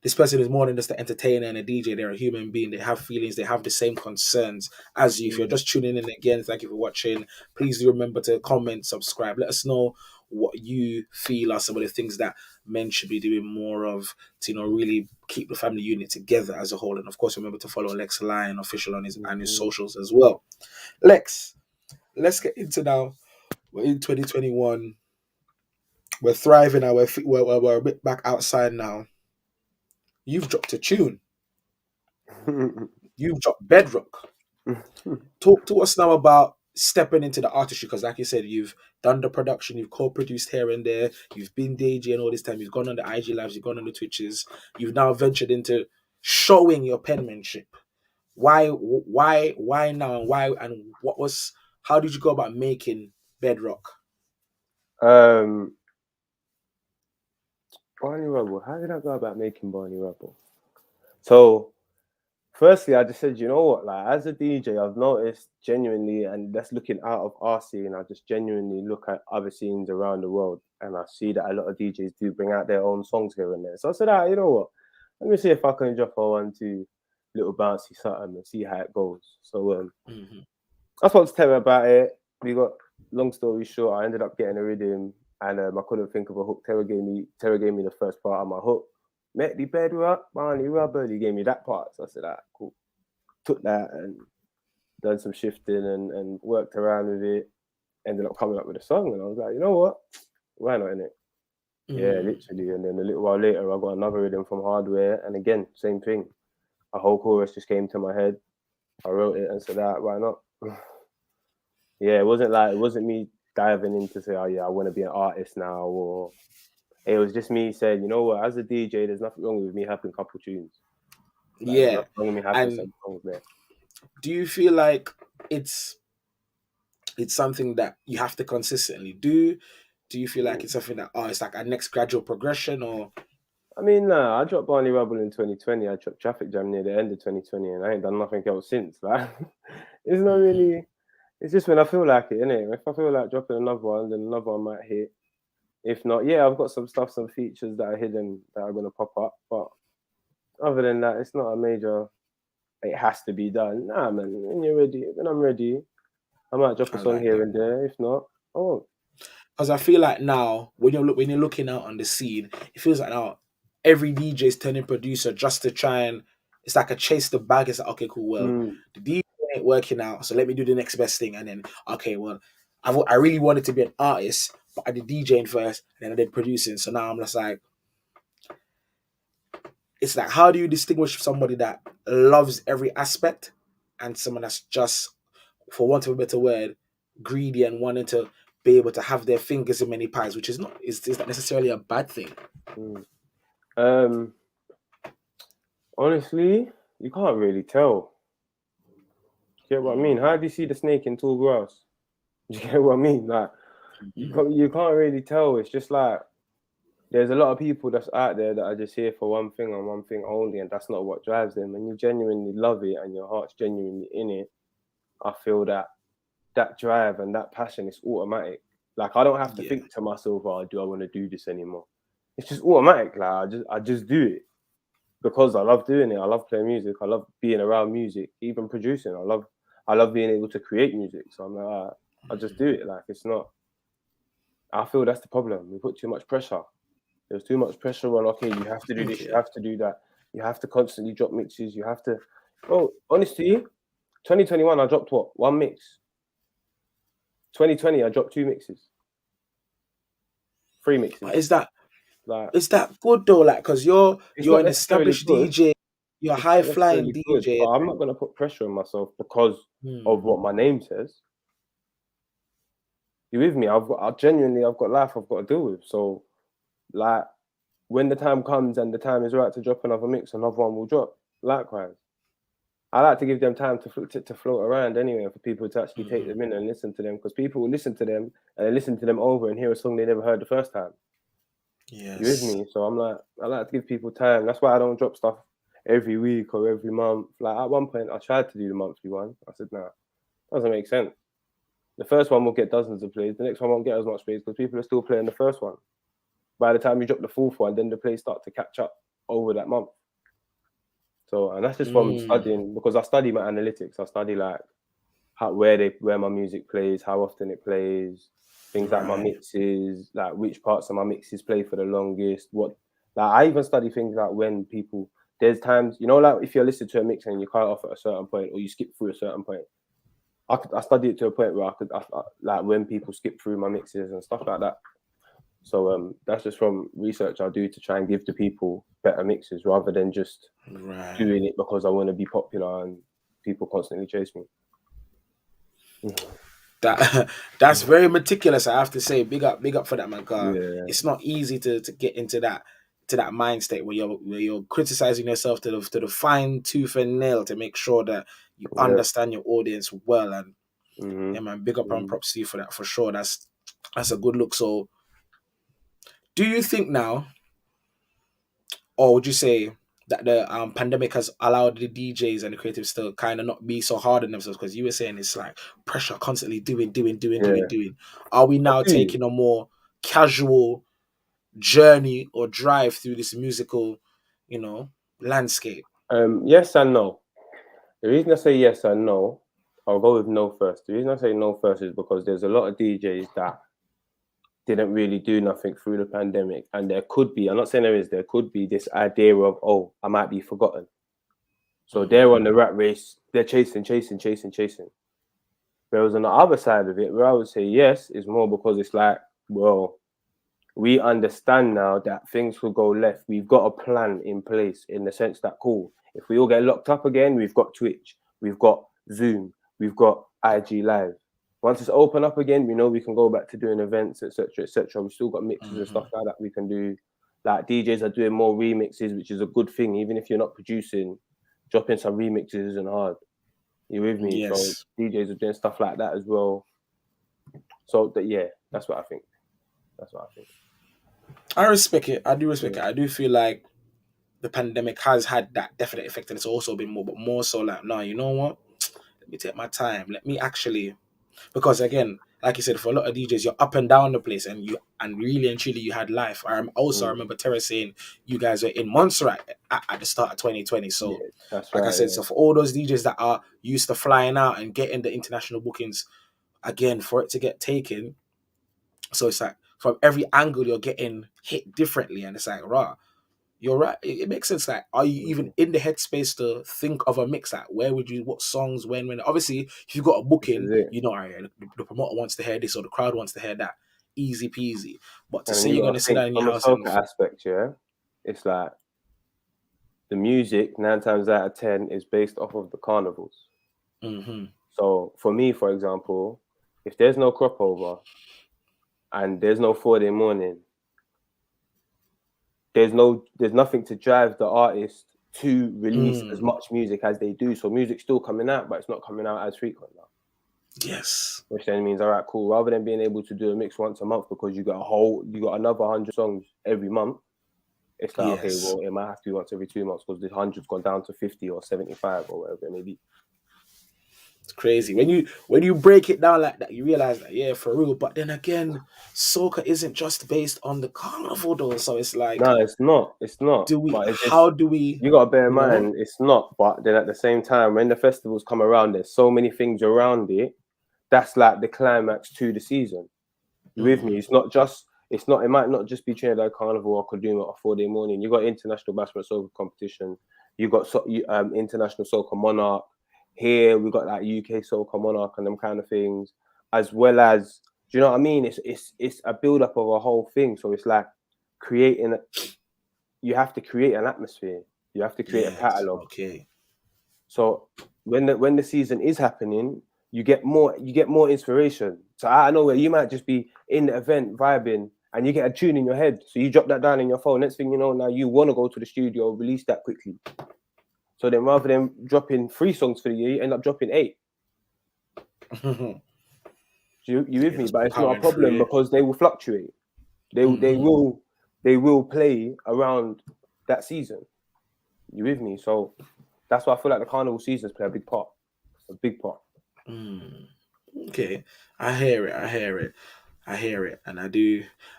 this person is more than just an entertainer and a DJ. They're a human being. They have feelings. They have the same concerns as you. If you're just tuning in again, thank you for watching. Please do remember to comment, subscribe. Let us know what you feel are some of the things that men should be doing more of to really keep the family unit together as a whole. And of course, remember to follow Lex Lion official on his Mhm. socials as well. Lex, let's get into now. We're in 2021. We're thriving now. We're a bit back outside now. You've dropped a tune. You've dropped Bedrock. Talk to us now about stepping into the artistry because, like you said, you've done the production, you've co-produced here and there, you've been DJing all this time, you've gone on the IG lives, you've gone on the Twitches, you've now ventured into showing your penmanship. Why now? And why? And what was? How did you go about making Bedrock? um, Barney Rubble. How did I go about making Barney Rubble? So, firstly, I just said, you know what? Like, as a DJ, I've noticed genuinely, and that's looking out of our scene. I just genuinely look at other scenes around the world, and I see that a lot of DJs do bring out their own songs here and there. So I said, you know what? Let me see if I can drop a 1, 2 little bouncy something and see how it goes. So Mm-hmm. I spoke to Terry about it. We got, long story short, I ended up getting a rhythm, and I couldn't think of a hook. Terry gave me the first part of my hook. Met the bedrock, Barney Rubber. He gave me that part. So I said, cool. Took that and done some shifting and worked around with it. Ended up coming up with a song, and I was like, you know what? Why not, innit? Yeah, Mm. literally. And then a little while later, I got another rhythm from Hardware, and again, same thing. A whole chorus just came to my head. I wrote it and said, why not? Yeah, it wasn't me diving into say, oh yeah, I want to be an artist now, or it was just me saying, you know what, as a DJ, there's nothing wrong with me having a couple tunes. Like, there's Yeah, nothing wrong with me having and some songs there. do you feel like it's it's something that you have to consistently do? Do you feel like it's something that it's like a next gradual progression or I mean, nah, I dropped Barney Rubble in 2020. I dropped Traffic Jam near the end of 2020, and I ain't done nothing else since. Like, it's not really. It's just when I feel like it, innit? If I feel like dropping another one, then another one might hit. If not, yeah, I've got some stuff, some features that are hidden that are gonna pop up. But other than that, it's not a major. It has to be done. Nah, man. When you're ready, when I'm ready, I might drop a I song like here that? and there. If not, oh, Because I feel like now when you're looking out on the scene, it feels like now every DJ is turning producer just to try and it's like a chase the bag. It's like okay, cool. Well, mm, the DJ ain't working out, so let me do the next best thing, and then okay, well, I really wanted to be an artist, but I did DJing first, and then I did producing. So now I'm just like, it's like how do you distinguish somebody that loves every aspect and someone that's just, for want of a better word, greedy and wanting to be able to have their fingers in many pies, which is not necessarily a bad thing. mm. Um, honestly, you can't really tell. you get what I mean? How do you see the snake in tall grass? Do you get what I mean? Like, you can't really tell. It's just like there's a lot of people that's out there that are just here for one thing and one thing only, and that's not what drives them. And you genuinely love it and your heart's genuinely in it, I feel that drive and that passion is automatic. Like, I don't have to think to myself, oh, do I want to do this anymore? It's just automatic. Like, I just do it because I love doing it. I love playing music. I love being around music, even producing. I love being able to create music. So I'm like, I just do it. Like, it's not. I feel that's the problem. We put too much pressure. There's too much pressure on. Okay, you have to do this. You have to do that. You have to constantly drop mixes. You have to. Oh, honestly, 2021, I dropped what? One mix. 2020, I dropped 2 mixes. 3 mixes. But is that good though? Like, because you're an established good. DJ, you're a high flying good, DJ. but I'm not gonna put pressure on myself because of what my name says. You with me? I've got life I've got to deal with. So, like, when the time comes and the time is right to drop another mix, another one will drop. Likewise, I like to give them time to float around anyway, for people to actually take them in and listen to them, because people will listen to them and listen to them over and hear a song they never heard the first time. Yes. You with me? So I like to give people time. That's why I don't drop stuff every week or every month. Like, at one point, I tried to do the monthly one. I said, nah, doesn't make sense. The first one will get dozens of plays. The next one won't get as much plays because people are still playing the first one. By the time you drop the fourth one, then the plays start to catch up over that month. So, and that's just from studying, because I study my analytics. I study like where my music plays, how often it plays, things like my mixes, like which parts of my mixes play for the longest. I even study things like when people. There's times, like if you're listening to a mix and you cut off at a certain point or you skip through a certain point. I study it to a point where I like when people skip through my mixes and stuff like that. So that's just from research I do to try and give the people better mixes rather than just doing it because I want to be popular and people constantly chase me. That's very meticulous, I have to say. Big up for that, man. It's not easy to get into that mind state where you're criticizing yourself to the fine tooth and nail to make sure that you understand your audience well. And yeah, man, big up and props to you for that, for sure. That's a good look. So, do you think now, or would you say that the pandemic has allowed the DJs and the creatives to kind of not be so hard on themselves? Because you were saying it's like pressure, constantly doing. Are we now taking a more casual journey or drive through this musical, landscape? Yes and no. The reason I say yes and no, I'll go with no first. The reason I say no first is because there's a lot of DJs that didn't really do nothing through the pandemic, and there could be, I'm not saying there could be this idea of, oh, I might be forgotten. So they're on the rat race, they're chasing. Whereas on the other side of it, where I would say yes, is more because it's like, well, we understand now that things will go left. We've got a plan in place in the sense that, cool, if we all get locked up again, we've got Twitch, we've got Zoom, we've got IG Live. Once it's open up again, we know we can go back to doing events, etc., etc. We've still got mixes and stuff like that we can do. Like, DJs are doing more remixes, which is a good thing. Even if you're not producing, dropping some remixes isn't hard. You with me? Yes. So DJs are doing stuff like that as well. So that's what I think. I respect it. I do respect it. I do feel like the pandemic has had that definite effect, and it's also been more so like, no, you know what? Let me take my time. Let me actually, because again, like you said, for a lot of DJs, you're up and down the place, and really and truly you had life. I remember Terra saying you guys were in Montserrat at the start of 2020. So, that's like right, I said, so for all those DJs that are used to flying out and getting the international bookings, again, for it to get taken, so it's like from every angle you're getting hit differently, and it's like, rah. You're right. It makes sense. Like, are you even in the headspace to think of a mix? Like, what songs, when? Obviously, if you've got a booking, all right, the promoter wants to hear this or the crowd wants to hear that. Easy peasy. But to say you're going to sit down in your house from a soca aspect, it's like the music 9 times out of 10 is based off of the carnivals. So for me, for example, if there's no crop over and there's no 4-day morning, there's nothing to drive the artist to release as much music as they do. So music's still coming out, but it's not coming out as frequent now. Yes. Which then means, all right, cool. Rather than being able to do a mix once a month because you got another 100 songs every month, it's like, okay, Yes. well, it might have to be once every 2 months because the 100's gone down to 50 or 75 or whatever it may be. It's crazy. When you break it down like that, you realize that, yeah, for real. But then again, soca isn't just based on the carnival though. So it's like, No, it's not. It's not. do we But it's just, how do we, you got to bear in you know? mind, it's not. But then at the same time, when the festivals come around, there's so many things around it. That's like the climax to the season. You with me? It's not just. It's not. It might not just be Trinidad Carnival or Kaduma or 4 Day Morning. You got international basketball soca competition. You got international soca monarch. Here we got like UK soca monarch and them kind of things, as well as. Do you know what I mean? It's a build up of a whole thing. So it's like creating. You have to create an atmosphere. You have to create a catalog. Okay. So when the season is happening, you get more inspiration. So I know where you might just be in the event vibing and you get a tune in your head. So you drop that down in your phone. Next thing you know, now you want to go to the studio, release that quickly. So then rather than dropping 3 songs for the year, you end up dropping 8. You with me? But it's not a problem because they will fluctuate. They will play around that season. You with me? So that's why I feel like the carnival seasons play a big part. A big part. Okay. I hear it. And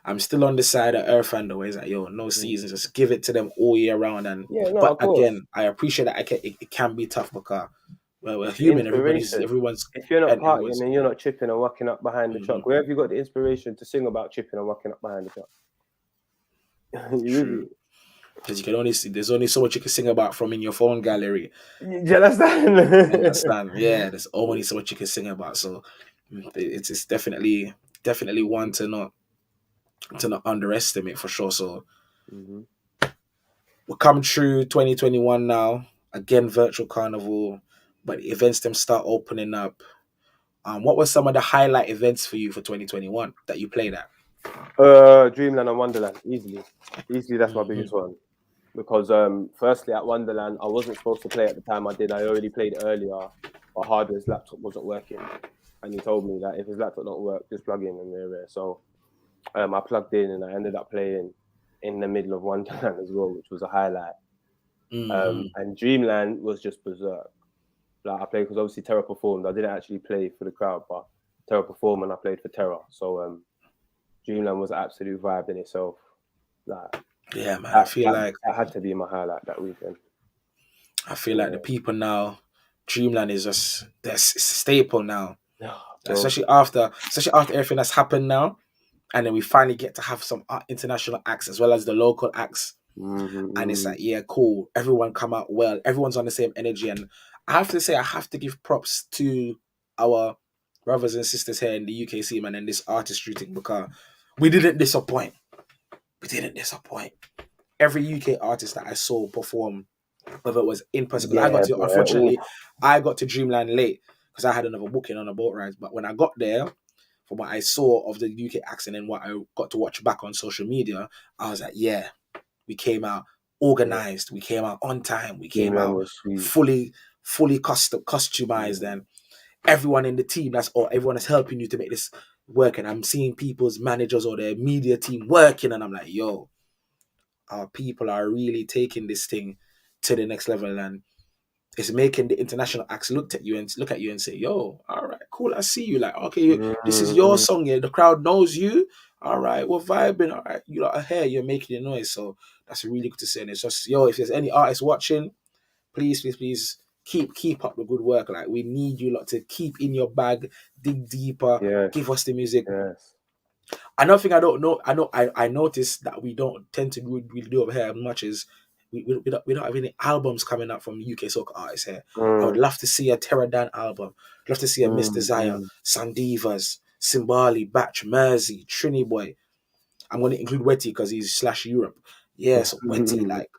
I'm still on the side of Earth and the ways like, yo, no seasons, just give it to them all year round. And Yeah, no, but of course. again, I appreciate that it can be tough because we're It's human. inspiration. Everyone's If you're not and partying and you're not chipping and walking up behind the truck, where have you got the inspiration to sing about chipping and walking up behind the truck? true. Because you can only see, there's only so much you can sing about from in your phone gallery. You understand? Understand? Yeah, there's only so much you can sing about. So it's definitely one to not underestimate for sure. So we're coming through 2021 now. Again, virtual carnival, but events them start opening up. What were some of the highlight events for you for 2021 that you played at? Dreamland and Wonderland, easily. That's my biggest one. Because firstly at Wonderland, I wasn't supposed to play at the time I did. I already played earlier, but Hardware's laptop wasn't working, and he told me that if his laptop don't work, just plug in and we're there. So I plugged in and I ended up playing in the middle of Wonderland as well, which was a highlight. And Dreamland was just berserk. Like I played because obviously Terra performed. I didn't actually play for the crowd, but Terra performed and I played for Terra. So Dreamland was an absolute vibe in itself. Like yeah, man. I feel like that had to be my highlight that weekend. I feel like the people now, Dreamland is just it's a staple now. Especially after everything that's happened now. And then we finally get to have some international acts as well as the local acts. And it's like, yeah, cool. Everyone come out well. Everyone's on the same energy. And I have to say, I have to give props to our brothers and sisters here in the UK scene, man, and this artistry thing because we didn't disappoint. Every UK artist that I saw perform, whether it was in person, because I got to Dreamland late because I had another booking on a boat ride. But when I got there, from what I saw of the UK acts and then what I got to watch back on social media, I was like, yeah, we came out organized, we came out on time, we came out fully customized, and everyone in the team everyone is helping you to make this work. And I'm seeing people's managers or their media team working, and I'm like, yo, our people are really taking this thing to the next level, and it's making the international acts look at you and say, yo, all right, cool, I see you. Like, okay, this is your song, yeah. The crowd knows you. All right, we're vibing. All right, you are here, you're making a noise. So that's really good to see. And it's just, yo, if there's any artists watching, please keep up the good work. Like, we need you lot to keep in your bag, dig deeper, give us the music. Another thing I noticed that we don't tend to really do over here much is we don't have any albums coming out from UK soca artists here. I would love to see a Terradan album. Love to see a Miss Desire, Sandivas, Simbali, Batch, Mersey, Trini Boy. I'm going to include Wetty because he's /Europe. Yes, Wetty, like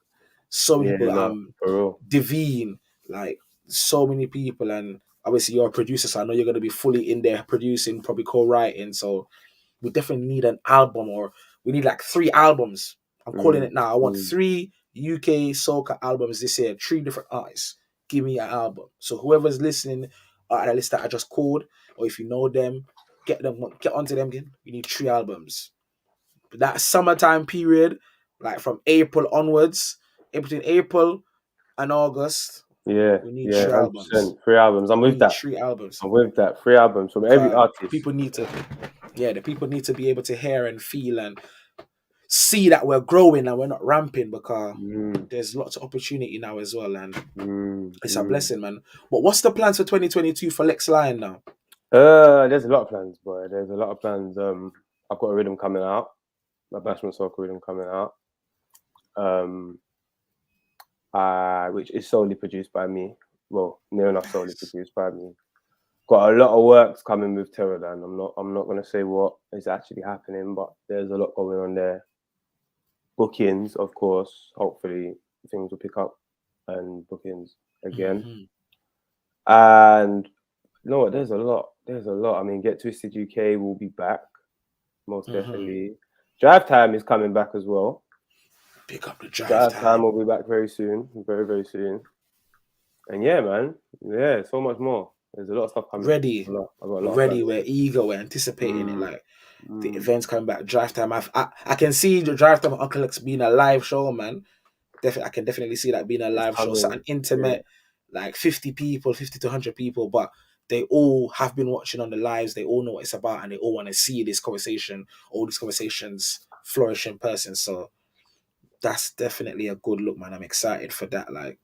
so many people. Devine, like so many people, and obviously you're a producer, so I know you're going to be fully in there producing, probably co-writing. So we definitely need an album, or we need like 3 albums. I'm calling it now. I want 3 UK Soca albums this year, 3 different artists. Give me an album. So whoever's listening at the list that I just called, or if you know them, get onto them again. We need 3 albums. But that summertime period, like from April onwards, between April and August, Yeah, we need yeah, 3 albums. 100%. 3 albums. I'm We with need that. 3 albums. I'm with that. 3 albums from every Because artist. the people need to be able to hear and feel and see that we're growing and we're not ramping, because there's lots of opportunity now as well, and it's a blessing, man. But what's the plans for 2022 for Lex Lion now? There's a lot of plans, boy. There's a lot of plans. I've got a rhythm coming out. My Bashment Soca rhythm coming out. Which is solely produced by me. Well, near enough solely produced by me. Got a lot of works coming with Terrorland. I'm not gonna say what is actually happening, but there's a lot going on there. Bookings, of course. Hopefully things will pick up and bookings again. And you know what? There's a lot. I mean, Get Twisted UK will be back, most definitely. Drive Time is coming back as well. Pick up the Drive Time will be back very soon, very, very soon. And yeah, man, yeah, so much more. There's a lot of stuff coming. Ready. We're eager. We're anticipating it. Like the events coming back. Drive Time. I can see the Drive Time Uncle Lex being a live show, man. I can definitely see that being a live show, something intimate, like 50 people, 50 to 100 people, but they all have been watching on the lives. They all know what it's about, and they all want to see this conversation, all these conversations flourish in person. So that's definitely a good look, man. I'm excited for that. Like,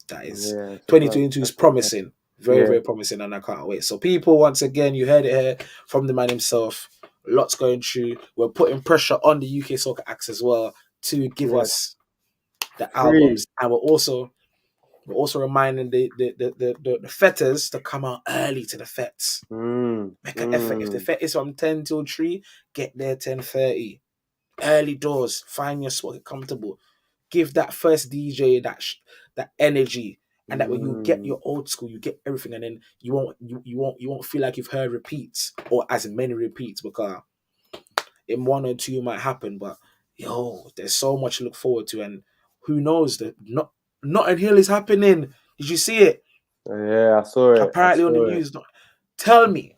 that is 2022 is promising, very, very promising, and I can't wait. So people, once again, you heard it here from the man himself. Lots going through. We're putting pressure on the UK Soca acts as well to give us the albums, and we're also reminding the Fetes to come out early to the Fetes. Make an effort. If the Fet is from 10 till 3, get there 10:30. Early doors. Find your spot. Get comfortable. Give that first DJ that energy, and that when you get your old school, you get everything, and then you won't feel like you've heard repeats or as many repeats, because in 1 or 2 might happen, but there's so much to look forward to, and who knows that Notting Hill is happening. Did you see it? Yeah, I saw it. Apparently on the news. Tell me,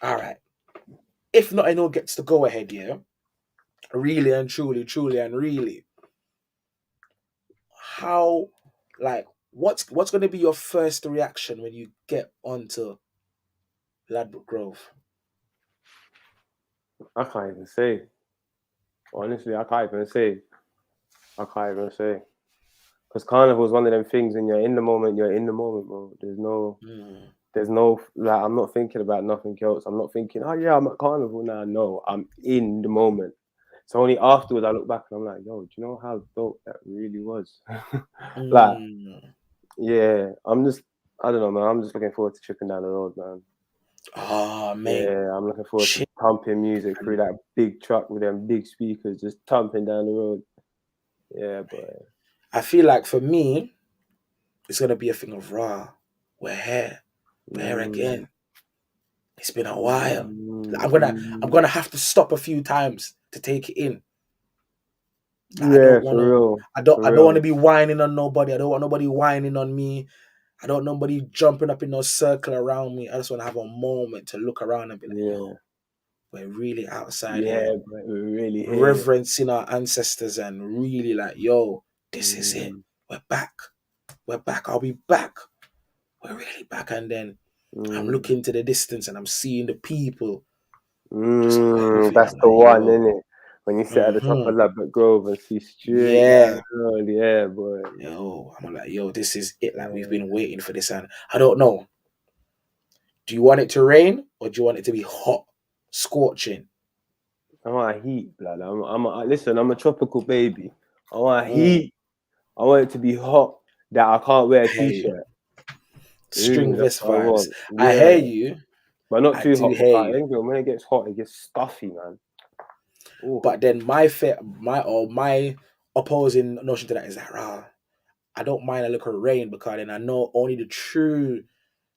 all right, if Notting Hill gets to go ahead, really and truly and really, how, like, what's going to be your first reaction when you get onto Ladbroke Grove? I can't even say. Honestly, I can't even say. Because Carnival is one of them things, and you're in the moment, bro. There's no, like, I'm not thinking about nothing else. I'm not thinking, oh yeah, I'm at Carnival now. No, I'm in the moment. So only afterwards I look back and I'm like, yo, do you know how dope that really was? Like, yeah, I don't know, man. I'm just looking forward to tripping down the road, man. Oh, mate. Yeah, I'm looking forward to pumping music through that big truck with them big speakers, just thumping down the road. Yeah, boy. I feel like for me, it's gonna be a thing of we're here again. It's been a while. I'm gonna have to stop a few times to take it in. Like, I don't want to be whining on nobody. I don't want nobody whining on me. I don't want nobody jumping up in no circle around me. I just want to have a moment to look around and be like, yo, we're really outside here. We're really here. Reverencing our ancestors and really like, yo, this is it. We're back. I'll be back. We're really back. And then I'm looking to the distance and I'm seeing the people. That's the one, isn't it? When you sit at the top of Ladbroke Grove and see straight down the road, yeah, boy. Yo, I'm like, yo, this is it. Like, we've been waiting for this, and I don't know. Do you want it to rain or do you want it to be hot, scorching? I want heat, blood. Listen, I'm a tropical baby. I want heat. I want it to be hot that I can't wear a t-shirt. String vest vibes. I hear you. But not too hot. When it gets hot, it gets stuffy, man. Ooh. But then my opposing notion to that is that I don't mind a little rain, because then I know only the true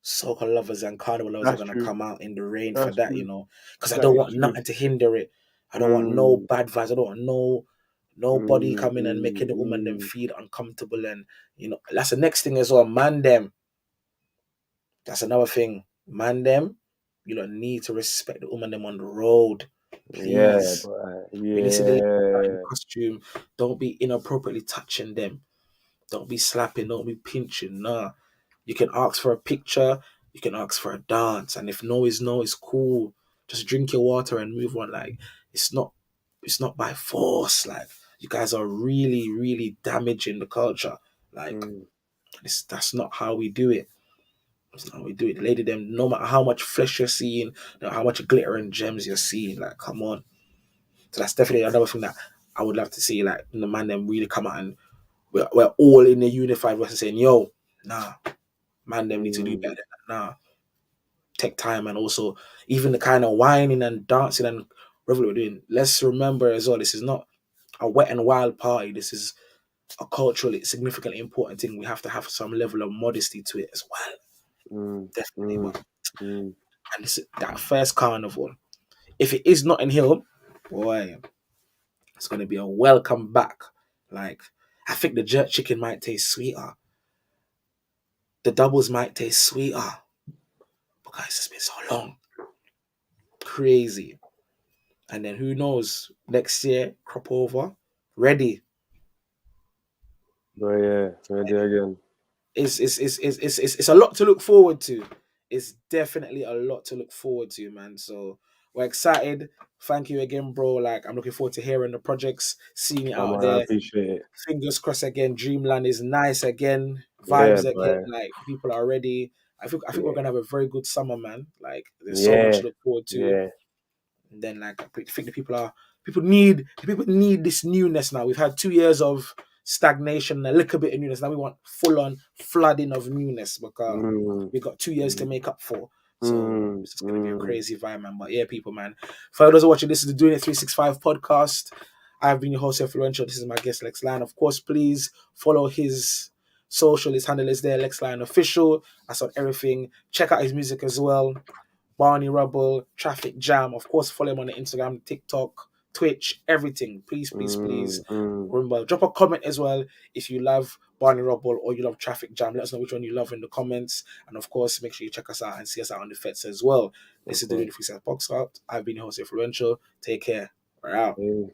soca lovers and carnival lovers are gonna come out in the rain for that, because I don't want nothing to hinder it. I don't want no bad vibes. I don't want no Nobody coming and making the woman them mm. feel uncomfortable, and that's the next thing as well. Man them, that's another thing. Man them, you don't need to respect the woman them on the road, Yeah, please. but When you see the lady out in yeah. costume, don't be inappropriately touching them. Don't be slapping. Don't be pinching. Nah, you can ask for a picture. You can ask for a dance, and if no is no, it's cool. Just drink your water and move on. Like it's not, it's not by force. Like you guys are really, really damaging the culture. Like Mm, that's not how we do it. That's not how we do it. The lady them, no matter how much flesh you're seeing, no matter how much glitter and gems you're seeing, like come on. So that's definitely another thing that I would love to see. Like the man them really come out and we're all in a unified way saying, yo, nah, man them need to do mm, better than that. Nah, take time, and also even the kind of whining and dancing and revel we're doing. Let's remember as well, this is not a wet and wild party. This is a culturally significantly important thing. We have to have some level of modesty to it as well. mm, Definitely. mm, But mm. and this, that first carnival, if it is Notting Hill, boy, it's gonna be a welcome back. Like I think the jerk chicken might taste sweeter. The doubles might taste sweeter because it's been so long. Crazy. And then who knows? Next year, crop over, ready. But yeah, ready again. It's a lot to look forward to. It's definitely a lot to look forward to, man. So we're excited. Thank you again, bro. Like I'm looking forward to hearing the projects, seeing it Oh out man, I there. appreciate it. Fingers crossed again. Dreamland is nice again. Yeah, Vibes again. boy. Like people are ready. I think we're Yeah, gonna have a very good summer, man. Like there's so much yeah, to look forward to. yeah. And then like I think the people need this newness now. We've had 2 years of stagnation and a little bit of newness. Now we want full on flooding of newness because Mm, we got 2 years to mm, make up for. So mm, it's just gonna be a mm. crazy vibe, man. But yeah, people, man. For those who are watching, this is the Doing It 365 podcast. I've been your host, Influential. This is my guest, Lex Lion. Of course, please follow his social. His handle is there, Lex Lion Official. That's on everything. Check out his music as well. Barney Rubble, Traffic Jam. Of course, follow him on the Instagram, TikTok, Twitch, everything. Please, please, please. Mm, mm. Remember, drop a comment as well if you love Barney Rubble or you love Traffic Jam. Let us know which one you love in the comments. And of course, make sure you check us out and see us out on the Fetes as well. This Of is the course. Doing the Freestyle Box Out. I've been your host, Influential. Take care. We're out. Yeah.